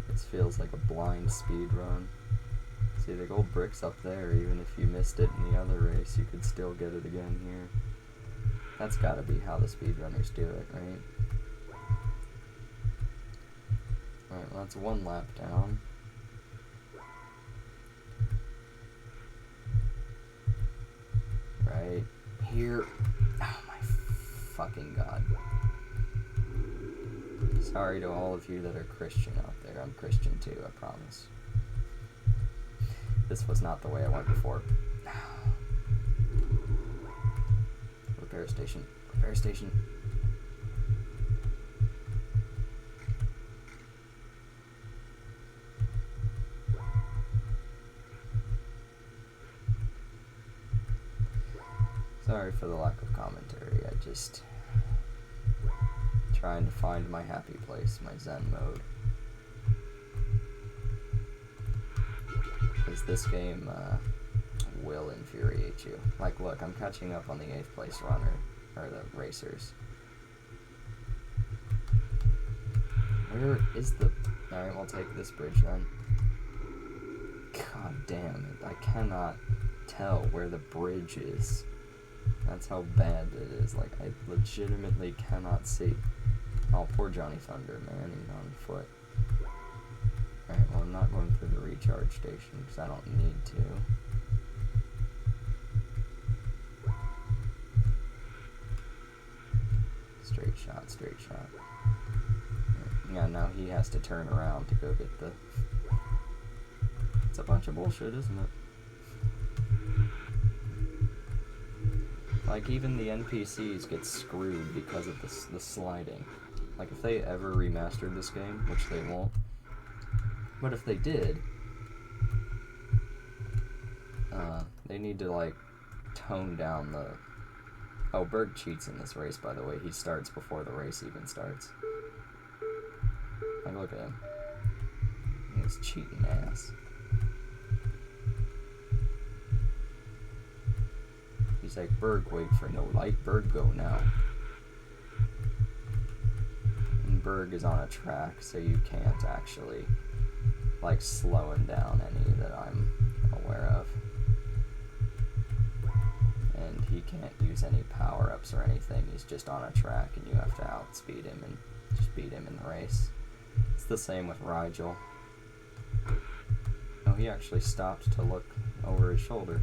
This feels like a blind speed run. See, the gold brick's up there. Even if you missed it in the other race, you could still get it again here. That's gotta be how the speedrunners do it, right? Alright, well, that's one lap down. Right here. Oh my fucking god. Sorry to all of you that are Christian out there. I'm Christian too, I promise. This was not the way I went before. Repair station. Repair station. Sorry for the lack of commentary. I just trying to find my happy place, my Zen mode. Because this game will infuriate you. Like, look, I'm catching up on the 8th place runner, or the racers. Where is the... Alright, we'll take this bridge then. God damn it, I cannot tell where the bridge is. That's how bad it is. Like, I legitimately cannot see. Oh, poor Johnny Thunder, man. He's on foot. Alright, well, I'm not going through the recharge station because I don't need to. Straight shot, straight shot. Yeah, now he has to turn around to go get the... It's a bunch of bullshit, isn't it? Like, even the NPCs get screwed because of the sliding. Like, if they ever remastered this game, which they won't, but if they did, they need to, like, tone down the... Oh, Berg cheats in this race, by the way. He starts before the race even starts. Like, look at him. He's cheating ass. He's like, Berg, wait for no light. Berg, go now. And Berg is on a track, so you can't actually, like, slow him down any that I'm aware of. can't use any power-ups or anything. He's just on a track and you have to outspeed him and just beat him in the race. It's the same with Rigel. No, he actually stopped to look over his shoulder.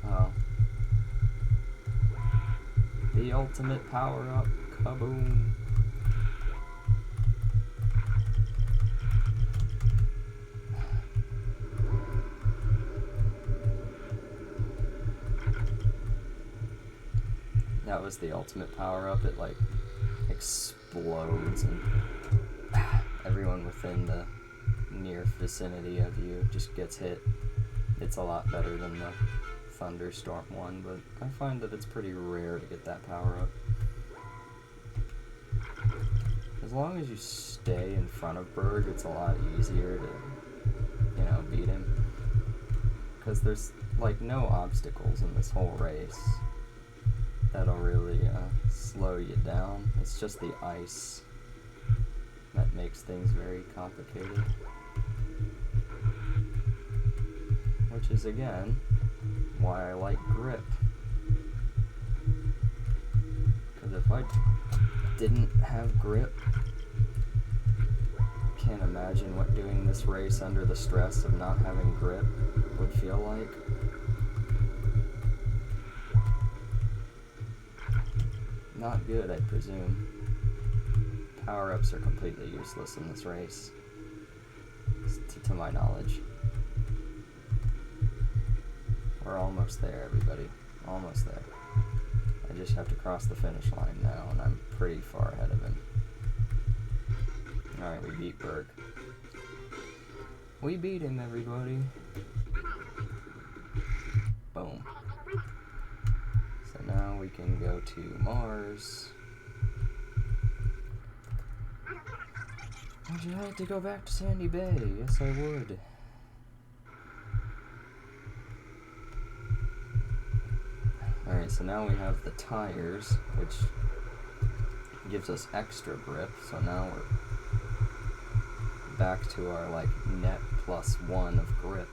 Oh. The ultimate power-up. Kaboom. That was the ultimate power-up. It like explodes and everyone within the near vicinity of you just gets hit. It's a lot better than the Thunderstorm one, but I find that it's pretty rare to get that power-up. As long as you stay in front of Berg, it's a lot easier to, you know, beat him. Because there's like no obstacles in this whole race that'll really slow you down. It's just the ice that makes things very complicated. Which is, again, why I like grip. Because if I didn't have grip, can't imagine what doing this race under the stress of not having grip would feel like. Not good, I presume. Power-ups are completely useless in this race, to my knowledge. We're almost there, everybody. Almost there. I just have to cross the finish line now, and I'm pretty far ahead of him. Alright, we beat Berg. We beat him, everybody. Boom. So now we can go to Mars. Would you like to go back to Sandy Bay? Yes, I would. Alright, so now we have the tires, which gives us extra grip. So now we're back to our, like, net +1 of grip.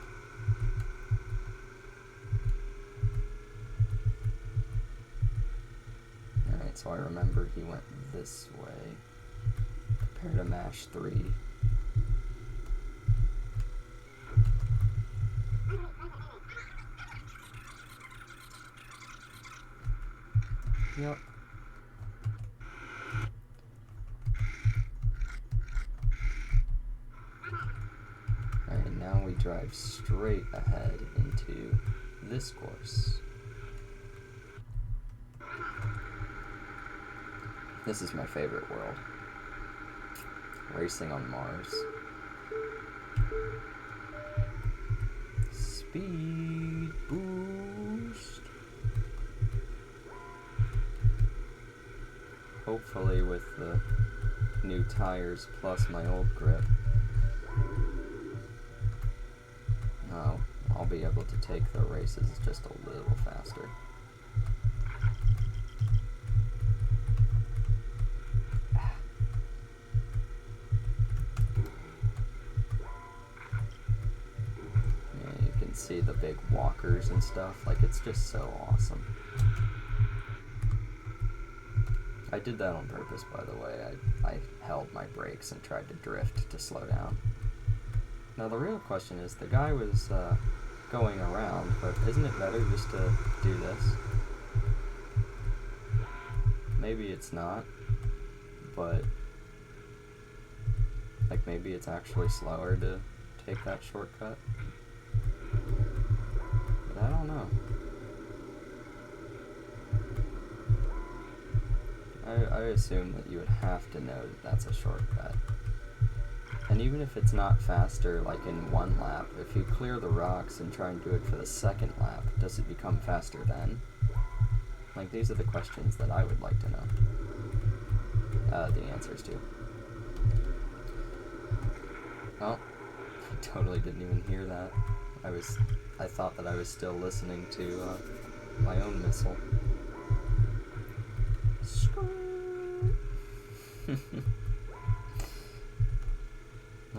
Alright, so I remember he went this way. Prepare to mash 3. Yep. Alright, now we drive straight ahead into this course. This is my favorite world. Racing on Mars. Speed boost. Hopefully with the new tires plus my old grip, I'll be able to take the races just a little faster. Yeah, you can see the big walkers and stuff, like it's just so awesome. I did that on purpose, by the way. I held my brakes and tried to drift to slow down. Now the real question is, the guy was going around, but isn't it better just to do this? Maybe it's not, but like maybe it's actually slower to take that shortcut. But I don't know. I assume that you would have to know that that's a shortcut. And even if it's not faster, like in one lap, if you clear the rocks and try and do it for the second lap, does it become faster then? Like, these are the questions that I would like to know the answers to. Oh, I totally didn't even hear that. I thought that I was still listening to my own missile.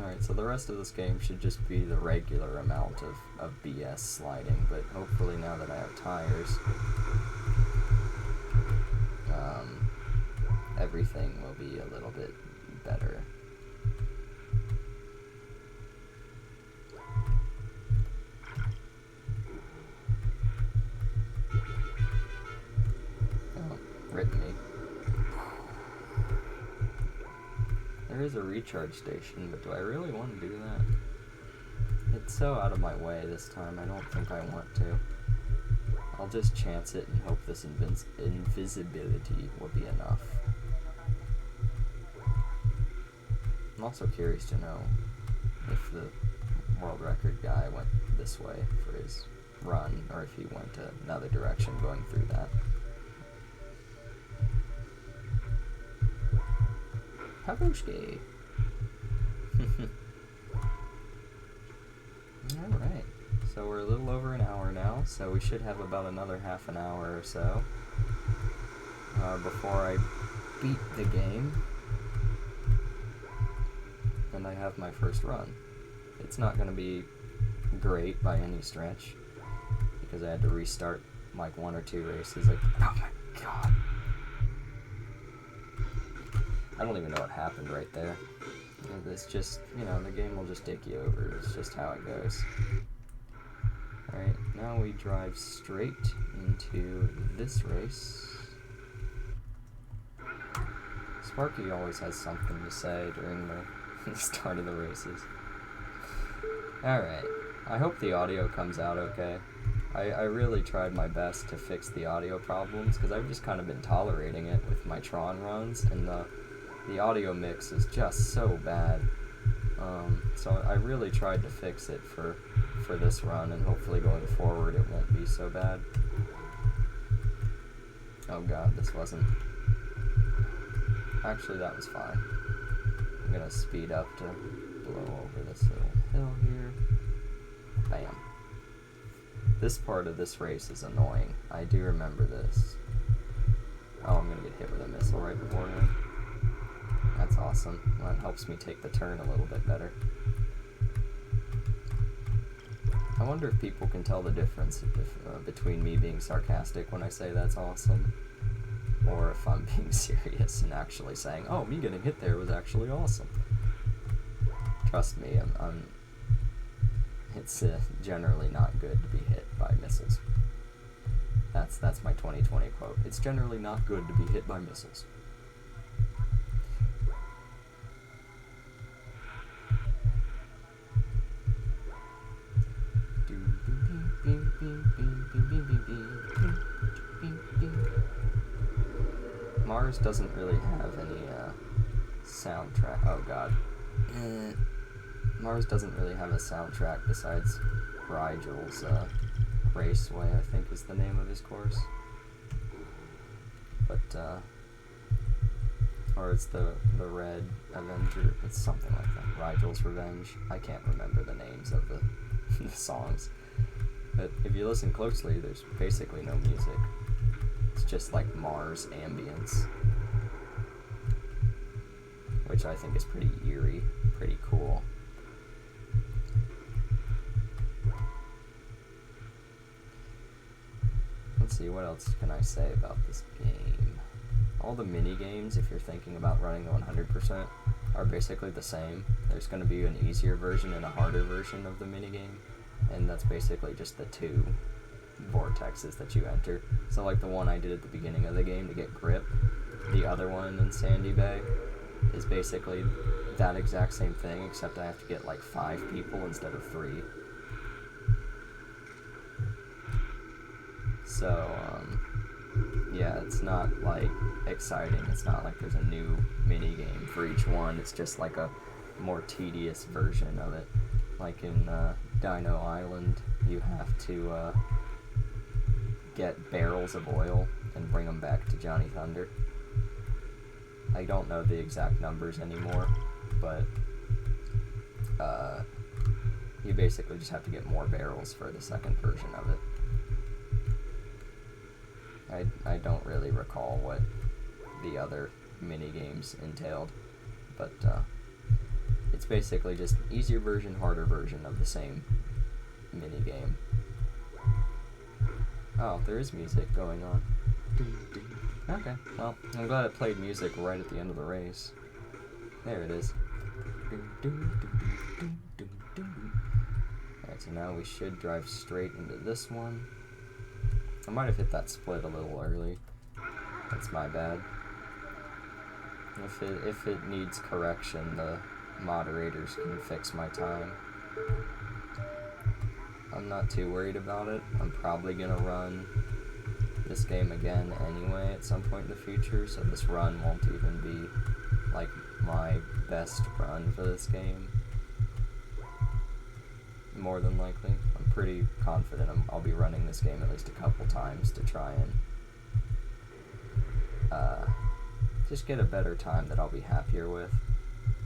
Alright, so the rest of this game should just be the regular amount of BS sliding, but hopefully now that I have tires, everything will be a little bit better. Oh, rip me. There is a recharge station, but do I really want to do that? It's so out of my way this time, I don't think I want to. I'll just chance it and hope this invisibility will be enough. I'm also curious to know if the world record guy went this way for his run, or if he went another direction going through that. Habushki. Alright, so we're a little over an hour now, so we should have about another half an hour or so before I beat the game and I have my first run. It's not going to be great by any stretch because I had to restart like 1 or 2 races. Like, oh my god. I don't even know what happened right there. It's just, you know, the game will just dick you over. It's just how it goes. Alright, now we drive straight into this race. Sparky always has something to say during the start of the races. Alright, I hope the audio comes out okay. I really tried my best to fix the audio problems because I've just kind of been tolerating it with my Tron runs, and the audio mix is just so bad. So I really tried to fix it for this run, and hopefully going forward it won't be so bad. Oh god, this wasn't... Actually, that was fine. I'm gonna speed up to blow over this little hill here. Bam. This part of this race is annoying. I do remember this. Oh, I'm gonna get hit with a missile right beforehand. That's awesome. Well, that helps me take the turn a little bit better. I wonder if people can tell the difference between me being sarcastic when I say that's awesome, or if I'm being serious and actually saying, oh, me getting hit there was actually awesome. Trust me, it's generally not good to be hit by missiles. That's my 2020 quote. It's generally not good to be hit by missiles. Mars doesn't really have any soundtrack. Oh god. Mars doesn't really have a soundtrack besides Rigel's Raceway, I think is the name of his course. But, or it's the Red Avenger, it's something like that. Rigel's Revenge. I can't remember the names of the songs. But if you listen closely, there's basically no music. It's just like Mars ambience, which I think is pretty eerie, pretty cool. Let's see, what else can I say about this game? All the mini games, if you're thinking about running the 100%, are basically the same. There's going to be an easier version and a harder version of the mini game, and that's basically just the 2 vortexes that you enter. So like the one I did at the beginning of the game to get grip, the other one in Sandy Bay is basically that exact same thing, except I have to get like 5 people instead of 3. So yeah, it's not like exciting. It's not like there's a new mini game for each one. It's just like a more tedious version of it. Like in Dino Island, you have to get barrels of oil and bring them back to Johnny Thunder. I don't know the exact numbers anymore, but you basically just have to get more barrels for the second version of it. I don't really recall what the other mini games entailed, but it's It's basically just easier version, harder version of the same mini game. Oh, there is music going on. Okay, well, I'm glad it played music right at the end of the race. There it is. Alright, so now we should drive straight into this one. I might have hit that split a little early. That's my bad. If it needs correction, the moderators can fix my time. I'm not too worried about it. I'm probably gonna run this game again anyway at some point in the future, so this run won't even be like my best run for this game. More than likely. I'm pretty confident I'll be running this game at least a couple times to try and just get a better time that I'll be happier with.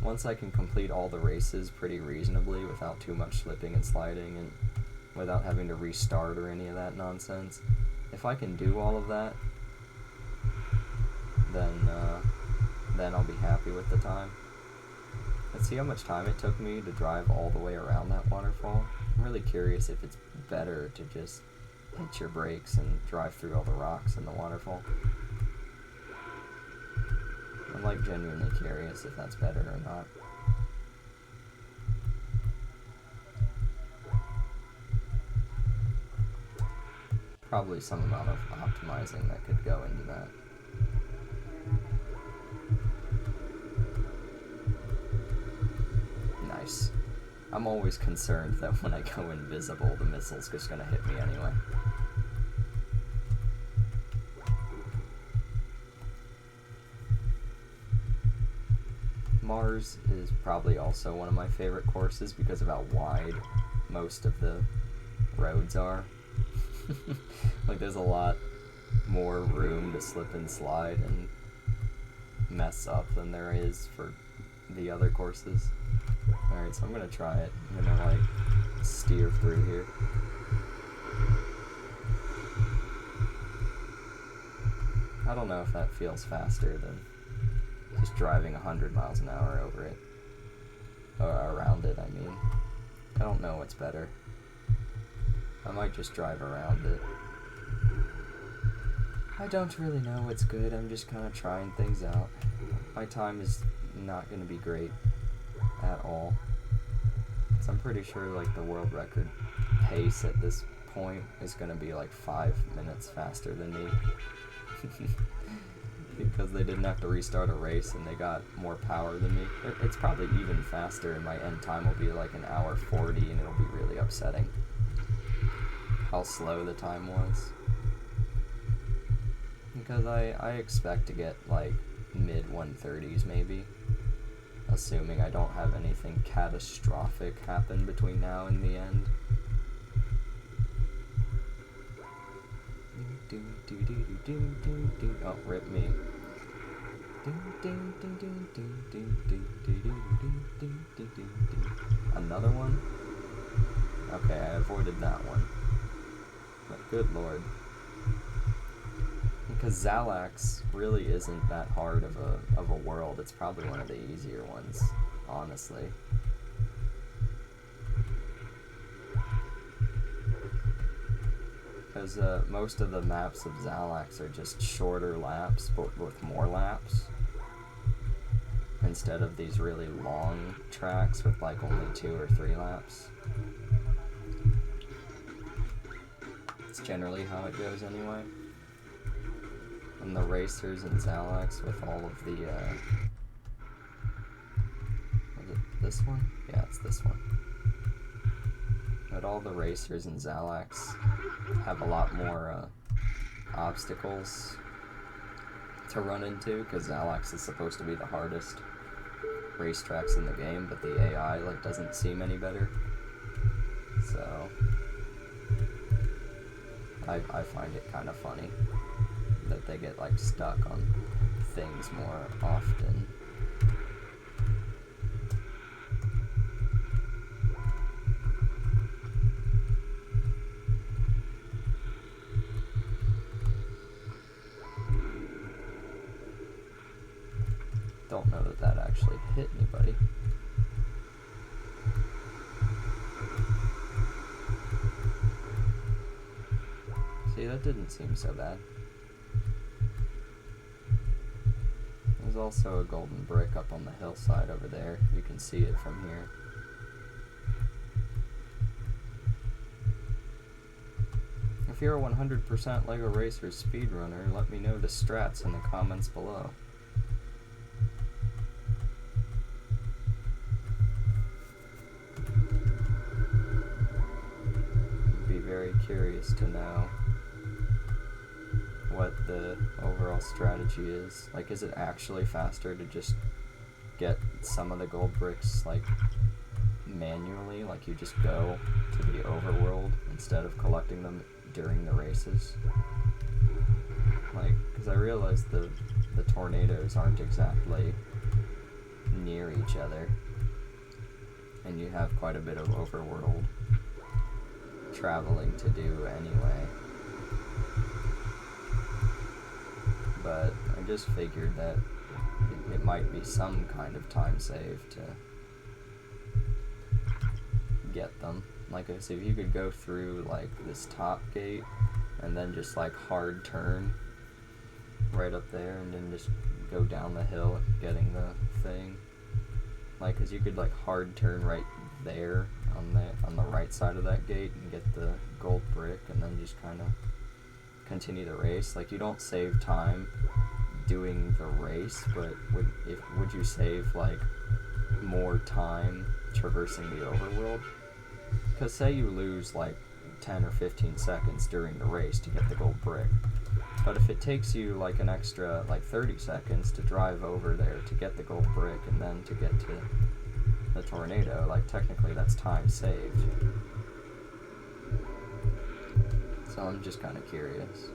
Once I can complete all the races pretty reasonably without too much slipping and sliding and without having to restart or any of that nonsense, if I can do all of that, then I'll be happy with the time. Let's see how much time it took me to drive all the way around that waterfall. I'm really curious if it's better to just hit your brakes and drive through all the rocks in the waterfall. I'm like genuinely curious if that's better or not. Probably some amount of optimizing that could go into that. Nice. I'm always concerned that when I go invisible, the missile's just gonna hit me anyway. Mars is probably also one of my favorite courses because of how wide most of the roads are. Like, there's a lot more room to slip and slide and mess up than there is for the other courses. Alright, so I'm gonna try it. I'm gonna, like, steer through here. I don't know if that feels faster than just driving 100 miles an hour over it. Or around it, I mean. I don't know what's better. I might just drive around it. I don't really know what's good. I'm just kind of trying things out. My time is not going to be great at all. So I'm pretty sure like the world record pace at this point is going to be like 5 minutes faster than me. Because they didn't have to restart a race and they got more power than me. It's probably even faster and my end time will be like 1:40 and it'll be really upsetting how slow the time was. Because I expect to get like mid 130s maybe, assuming I don't have anything catastrophic happen between now and the end. Oh, rip me. Another one? Okay, I avoided that one. But good lord. Because Zalax really isn't that hard of a world. It's probably one of the easier ones, honestly. Because most of the maps of Zalax are just shorter laps, but with more laps. Instead of these really long tracks with like only 2 or 3 laps. It's generally how it goes anyway. And the racers in Zalax with all of the, was it this one? Yeah, it's this one. But all the racers in Zalax have a lot more obstacles to run into, because Zalax is supposed to be the hardest racetracks in the game, but the AI like doesn't seem any better. So I find it kind of funny that they get like stuck on things more often. Don't know that that actually hit anybody. that didn't seem so bad. There's also a golden brick up on the hillside over there. You can see it from here. If you're a 100% LEGO Racers speedrunner, let me know the strats in the comments below. I'd be very curious to know what the overall strategy is. Like, is it actually faster to just get some of the gold bricks, like, manually? Like, you just go to the overworld instead of collecting them during the races? Like, because I realized the tornadoes aren't exactly near each other, and you have quite a bit of overworld traveling to do anyway. But I just figured that it might be some kind of time save to get them. Like, I said, if you could go through, like, this top gate and then just, like, hard turn right up there and then just go down the hill getting the thing. Like, because you could, like, hard turn right there on the right side of that gate and get the gold brick and then just kind of continue the race. Like, you don't save time doing the race, but would you save, like, more time traversing the overworld? Because say you lose, like, 10 or 15 seconds during the race to get the gold brick, but if it takes you, like, an extra, like, 30 seconds to drive over there to get the gold brick and then to get to the tornado, like, technically that's time saved. So I'm just kind of curious.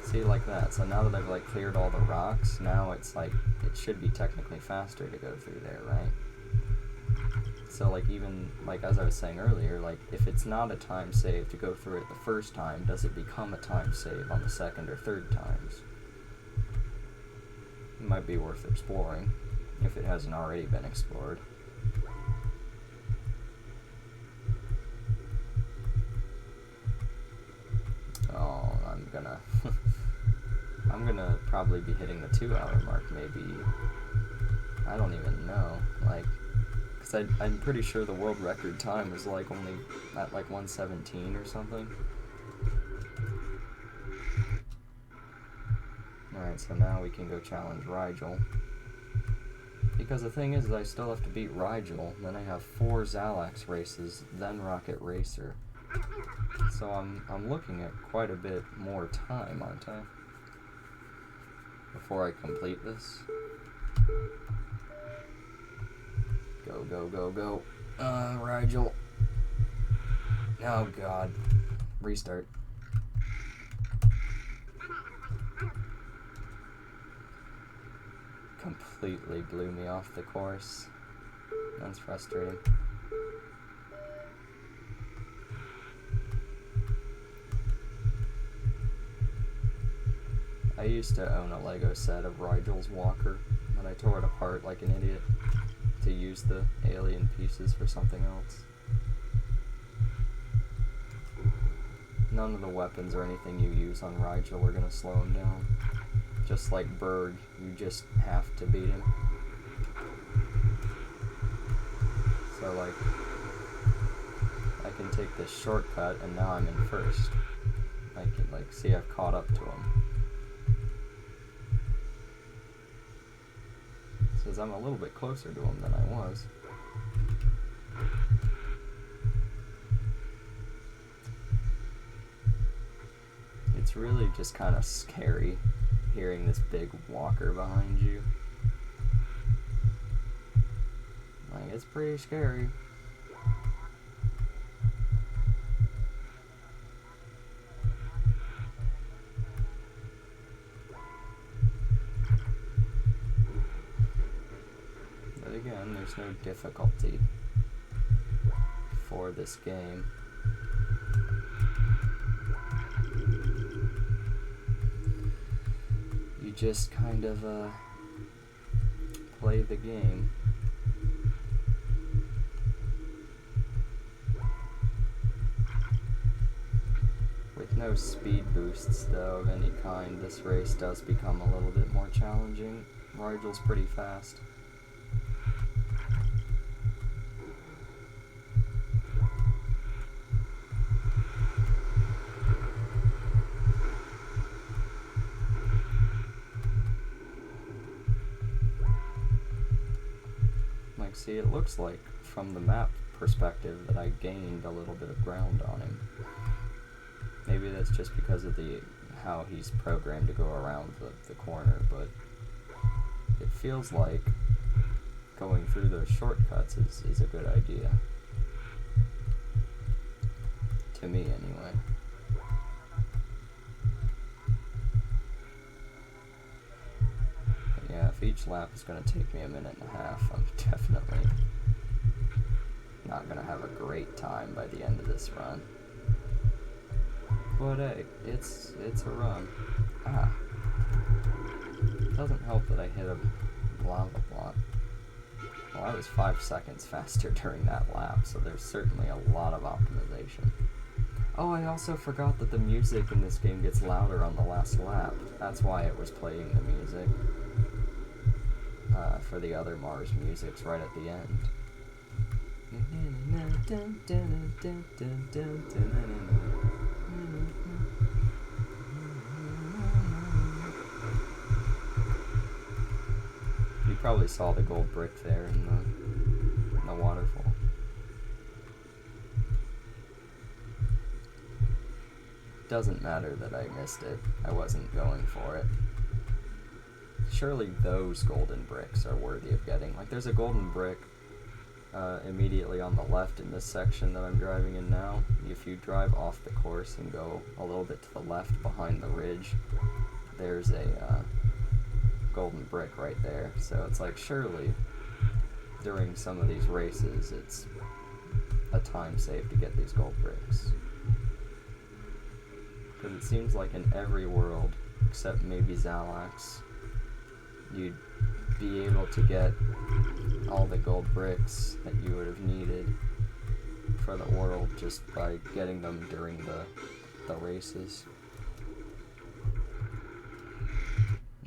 See, like that. So now that I've, like, cleared all the rocks, now it's like, it should be technically faster to go through there, right? So, like, even, like, as I was saying earlier, like, if it's not a time save to go through it the first time, does it become a time save on the second or third times? It might be worth exploring, if it hasn't already been explored. Oh, I'm gonna probably be hitting the 2-hour mark, maybe. I don't even know, like, because I'm pretty sure the world record time is, like, only at, like, 1:17 or something. Alright, so now we can go challenge Rigel. Because the thing is I still have to beat Rigel, then I have 4 Zalax races, then Rocket Racer. So I'm looking at quite a bit more time, aren't I? Before I complete this. Go, go, go, go. Rigel. Oh god. Restart. Completely blew me off the course. That's frustrating. I used to own a Lego set of Rigel's walker, but I tore it apart like an idiot to use the alien pieces for something else. None of the weapons or anything you use on Rigel are gonna slow him down. Just like Berg, you just have to beat him. So, like, I can take this shortcut and now I'm in first. I can, like, see I've caught up to him. Says I'm a little bit closer to him than I was. It's really just kind of scary hearing this big walker behind you. Like, it's pretty scary. But again, there's no difficulty for this game. You just kind of play the game. no speed boosts though of any kind, this race does become a little bit more challenging. Rigel's pretty fast. Like, see, it looks like from the map perspective that I gained a little bit of ground on him. Maybe that's just because of how he's programmed to go around the corner, but it feels like going through those shortcuts is a good idea. To me, anyway. But yeah, if each lap is going to take me a minute and a half, I'm definitely not going to have a great time by the end of this run. But hey, it's a run. Ah. Doesn't help that I hit a lava block. Well, I was 5 seconds faster during that lap, so there's certainly a lot of optimization. Oh, I also forgot that the music in this game gets louder on the last lap. That's why it was playing the music. For the other Mars music's right at the end. You probably saw the gold brick there in the waterfall. Doesn't matter that I missed it. I wasn't going for it. Surely those golden bricks are worthy of getting. Like, there's a golden brick immediately on the left in this section that I'm driving in now. If you drive off the course and go a little bit to the left behind the ridge, there's a golden brick right there. So it's like, surely during some of these races it's a time save to get these gold bricks. Because it seems like in every world, except maybe Zalax, you'd be able to get all the gold bricks that you would have needed for the world just by getting them during the races.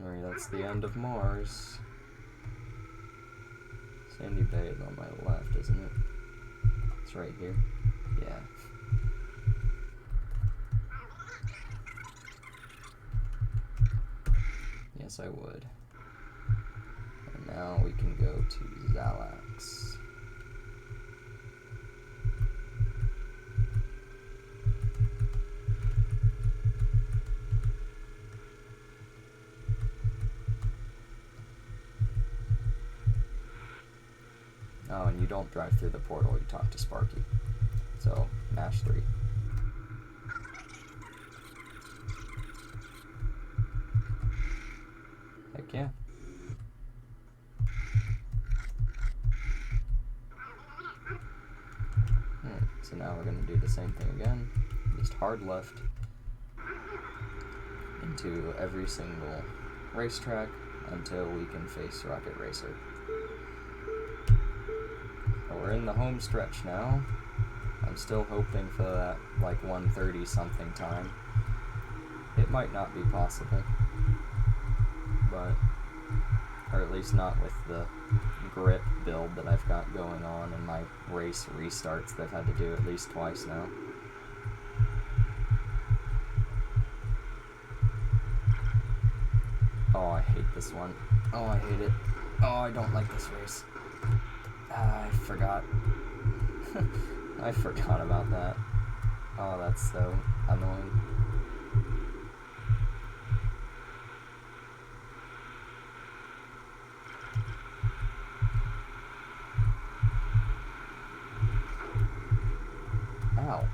Alright, that's the end of Mars. Sandy Bay is on my left, isn't it? It's right here. Yeah. Yes, I would. And now we can go to Zalax. Oh, and you don't drive through the portal, you talk to Sparky. So, mash 3. Heck yeah. Alright, so now we're going to do the same thing again. Just hard left into every single racetrack until we can face Rocket Racer. So we're in the home stretch now. I'm still hoping for that, like, 1:30 something time. It might not be possible, but, or at least not with the grip build that I've got going on and my race restarts that I've had to do at least twice now. Oh, I hate this one. Oh, I hate it. Oh, I don't like this race. I forgot. I forgot about that. Oh, that's so annoying. Ow.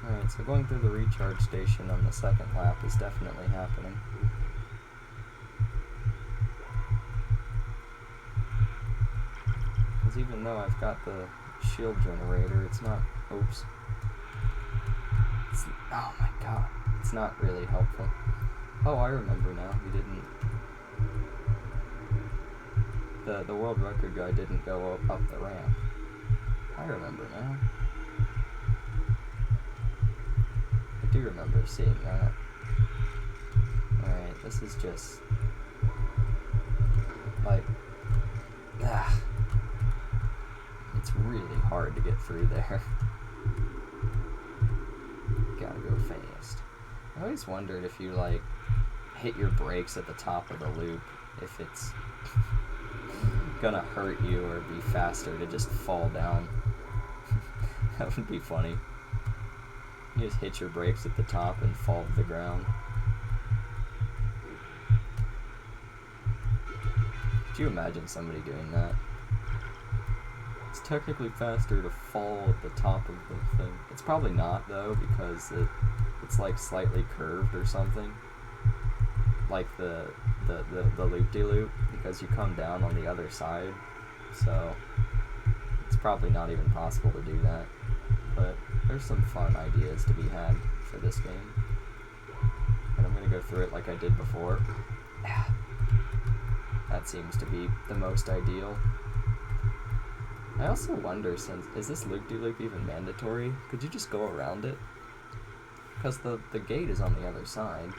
Alright, so going through the recharge station on the second lap is definitely happening. Because even though I've got the shield generator, it's not... Oops. Oh my god. It's not really helpful. Oh, I remember now. You didn't... The world record guy didn't go up the ramp. I remember now. do remember seeing that. Alright, this is just... like... it's really hard to get through there. Gotta go fast. I always wondered if you, like, hit your brakes at the top of the loop, if it's gonna hurt you or be faster to just fall down. That would be funny. You just hit your brakes at the top and fall to the ground. Could you imagine somebody doing that? It's technically faster to fall at the top of the thing. It's probably not, though, because it's like slightly curved or something. Like the loop-de-loop, because you come down on the other side. So it's probably not even possible to do that. But there's some fun ideas to be had for this game. And I'm going to go through it like I did before. That seems to be the most ideal. I also wonder, is this loop-de-loop even mandatory? Could you just go around it? Because the gate is on the other side.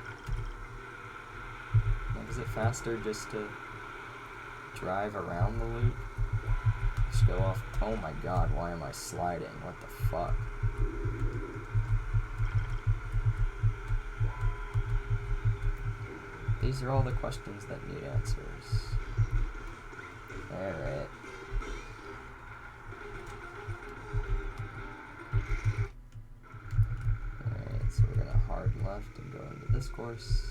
Like, is it faster just to drive around the loop? Just go off. Oh my god, why am I sliding? What the fuck? These are all the questions that need answers. Alright. Alright, so we're gonna hard left and go into this course.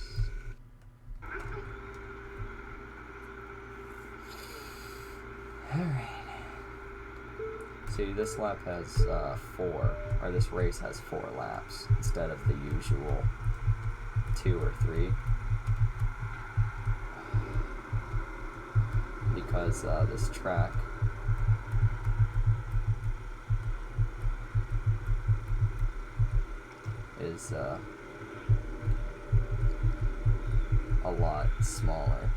Alright. See, this lap has 4, or this race has 4 laps instead of the usual 2 or 3. Because this track is a lot smaller.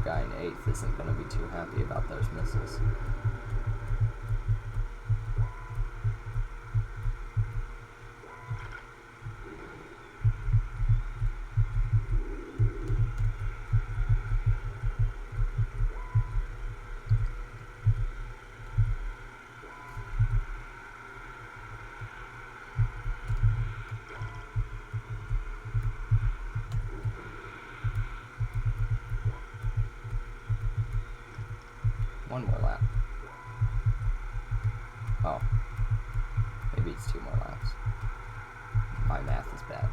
Guy in 8th isn't going to be too happy about those missiles. One more lap. Oh. Maybe it's 2 more laps. My math is bad.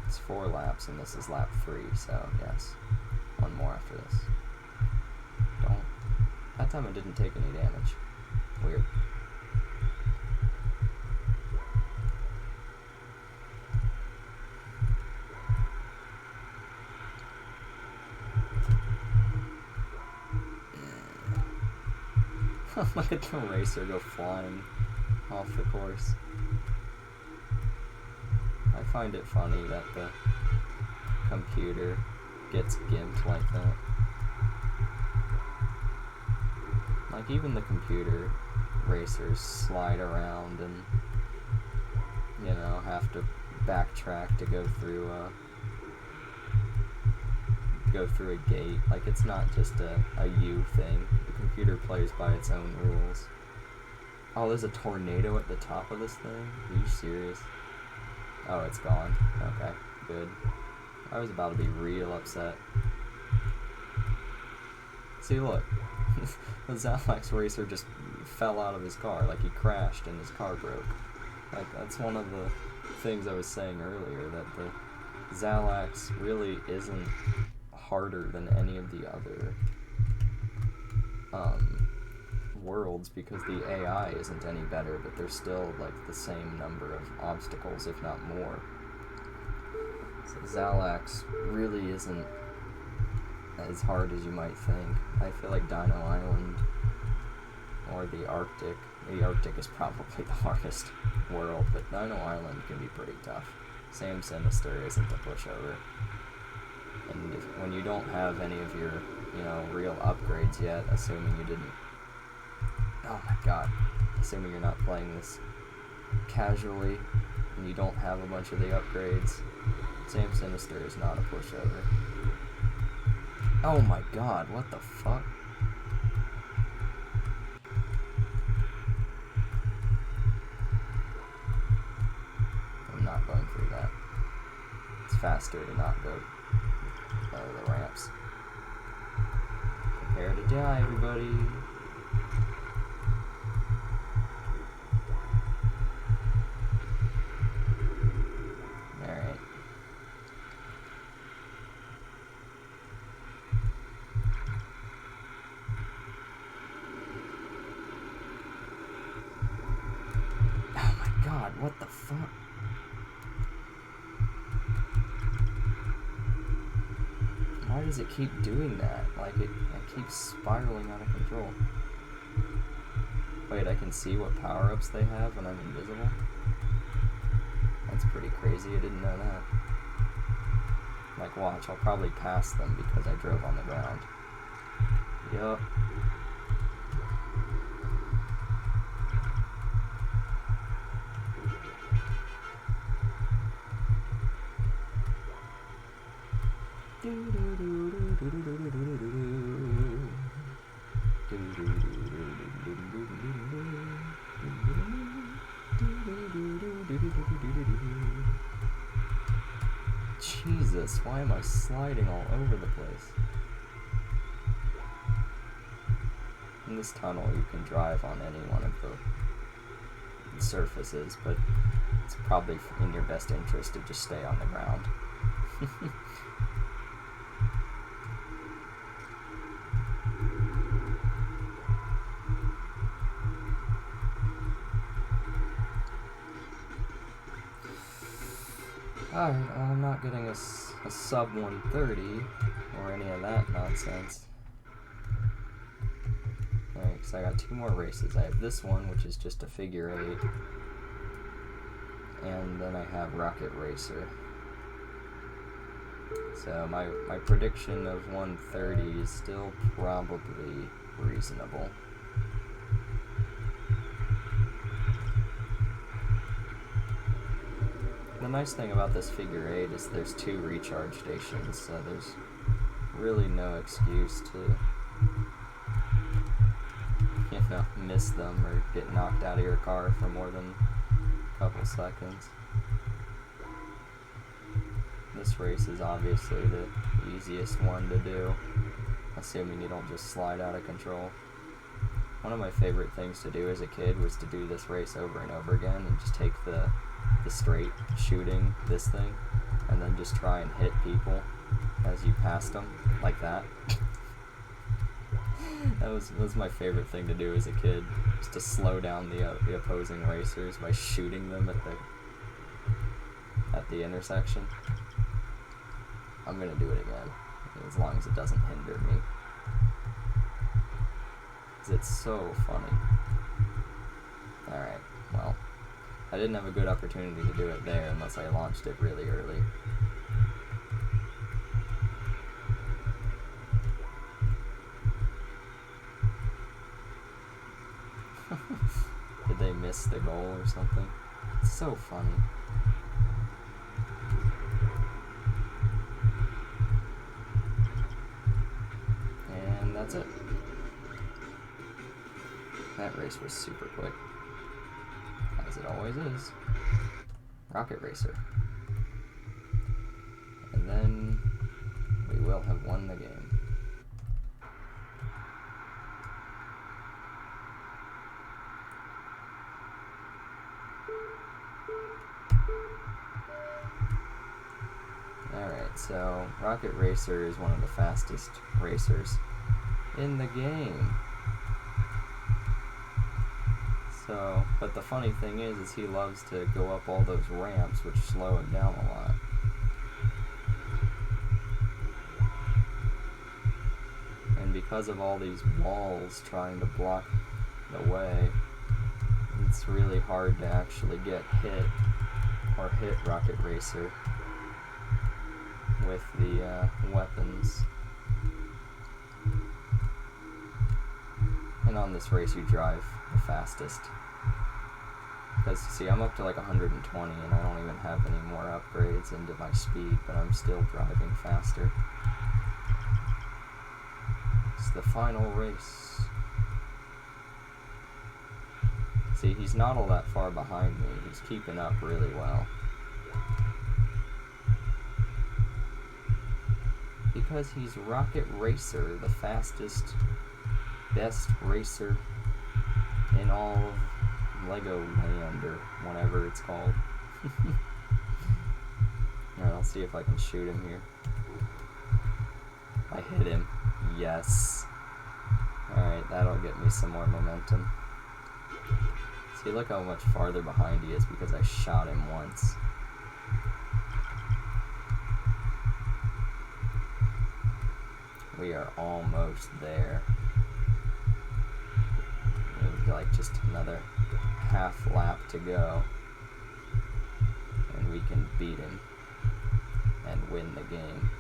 It's 4 laps and this is lap 3, so yes. 1 more after this. That time I didn't take any damage. Weird. Look at the racer go flying off the course. I find it funny that the computer gets gimped like that. Like, even the computer racers slide around and, you know, have to backtrack to go through a gate. Like, it's not just a you thing. The computer plays by its own rules. Oh, there's a tornado at the top of this thing? Are you serious? Oh, it's gone. Okay, good. I was about to be real upset. See, look. The Zalax racer just fell out of his car. Like, he crashed and his car broke. Like, that's one of the things I was saying earlier, that the Zalax really isn't harder than any of the other worlds, because the AI isn't any better, but there's still like the same number of obstacles, if not more. So Zalax really isn't as hard as you might think. I feel like Dino Island or the Arctic is probably the hardest world, but Dino Island can be pretty tough. Sam Sinister isn't a pushover. And when you don't have any of your, real upgrades yet, assuming you didn't... Oh my god. Assuming you're not playing this casually, and you don't have a bunch of the upgrades, Sam Sinister is not a pushover. Oh my god, what the fuck? I'm not going through that. It's faster to not go the ramps. Prepare to die, everybody. Alright. Oh my god, what the fuck? Why does it keep doing that? Like, it keeps spiraling out of control. Wait, I can see what power-ups they have when I'm invisible? That's pretty crazy, I didn't know that. Like, watch, I'll probably pass them because I drove on the ground. Yup. Jesus, why am I sliding all over the place? In this tunnel you can drive on any one of the surfaces, but it's probably in your best interest to just stay on the ground. Alright, well, I'm not getting a sub 130 or any of that nonsense. Alright, because I got 2 more races. I have this one, which is just a figure 8, and then I have Rocket Racer. So my prediction of 130 is still probably reasonable. The nice thing about this figure 8 is there's 2 recharge stations, so there's really no excuse to, miss them or get knocked out of your car for more than a couple seconds. This race is obviously the easiest one to do, assuming you don't just slide out of control. One of my favorite things to do as a kid was to do this race over and over again and just take the straight shooting this thing and then just try and hit people as you passed them like that. That was my favorite thing to do as a kid, just to slow down the opposing racers by shooting them at the intersection. I'm gonna do it again, as long as it doesn't hinder me, 'cause it's so funny. Alright, well, I didn't have a good opportunity to do it there unless I launched it really early. Did they miss the goal or something? It's so funny. And that's it. That race was super quick, as it always is. Rocket Racer. And then we will have won the game. Alright, so Rocket Racer is one of the fastest racers in the game. So, but the funny thing is he loves to go up all those ramps, which slow him down a lot. because of all these walls trying to block the way, it's really hard to actually get hit or hit Rocket Racer with the weapons. And on this race you drive the fastest. Because, see, I'm up to like 120 and I don't even have any more upgrades into my speed, but I'm still driving faster. It's the final race. See, he's not all that far behind me. He's keeping up really well. Because he's Rocket Racer, the fastest, best racer in all of Lego Land, or whatever it's called. Alright, I'll see if I can shoot him here. I hit him. Yes. Alright, that'll get me some more momentum. See, look how much farther behind he is because I shot him once. We are almost there. Maybe like just another half lap to go, and we can beat him and win the game.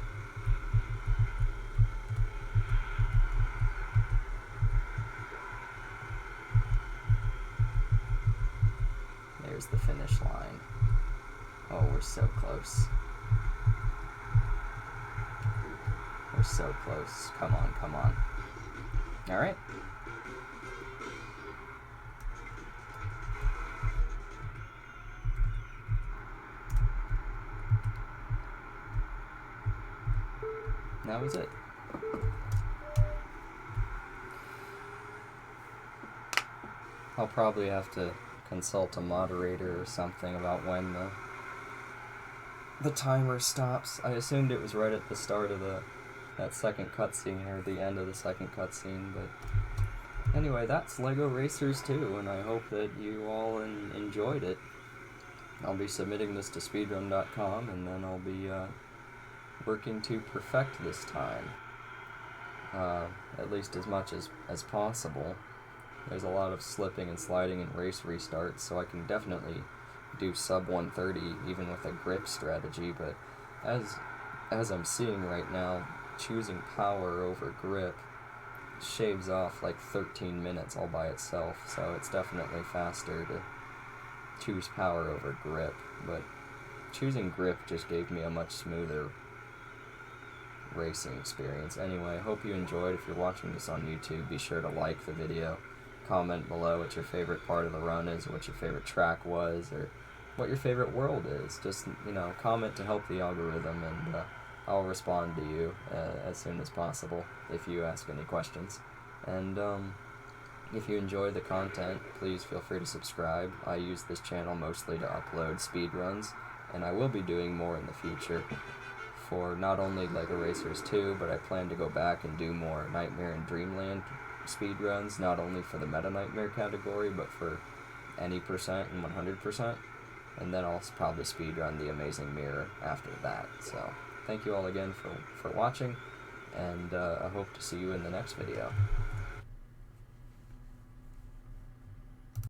There's the finish line. Oh, we're so close. We're so close. Come on, come on. Alright. That was it. I'll probably have to consult a moderator or something about when the timer stops. I assumed it was right at the start of that second cutscene, or the end of the second cutscene, but anyway, that's LEGO Racers 2, and I hope that you all enjoyed it. I'll be submitting this to Speedrun.com, and then I'll be working to perfect this time, at least as much as possible. There's a lot of slipping and sliding in race restarts, so I can definitely do sub 130 even with a grip strategy, but as I'm seeing right now, choosing power over grip shaves off like 13 minutes all by itself, so it's definitely faster to choose power over grip, but choosing grip just gave me a much smoother racing experience. Anyway, I hope you enjoyed. If you're watching this on YouTube, be sure to like the video, comment below what your favorite part of the run is, or what your favorite track was, or what your favorite world is. Just, comment to help the algorithm, and I'll respond to you as soon as possible if you ask any questions. And if you enjoy the content, please feel free to subscribe. I use this channel mostly to upload speedruns, and I will be doing more in the future for not only LEGO Racers 2, but I plan to go back and do more Nightmare and Dreamland speedruns, not only for the Meta Nightmare category, but for any percent and 100%, and then I'll probably speedrun the Amazing Mirror after that. So thank you all again for watching, and I hope to see you in the next video.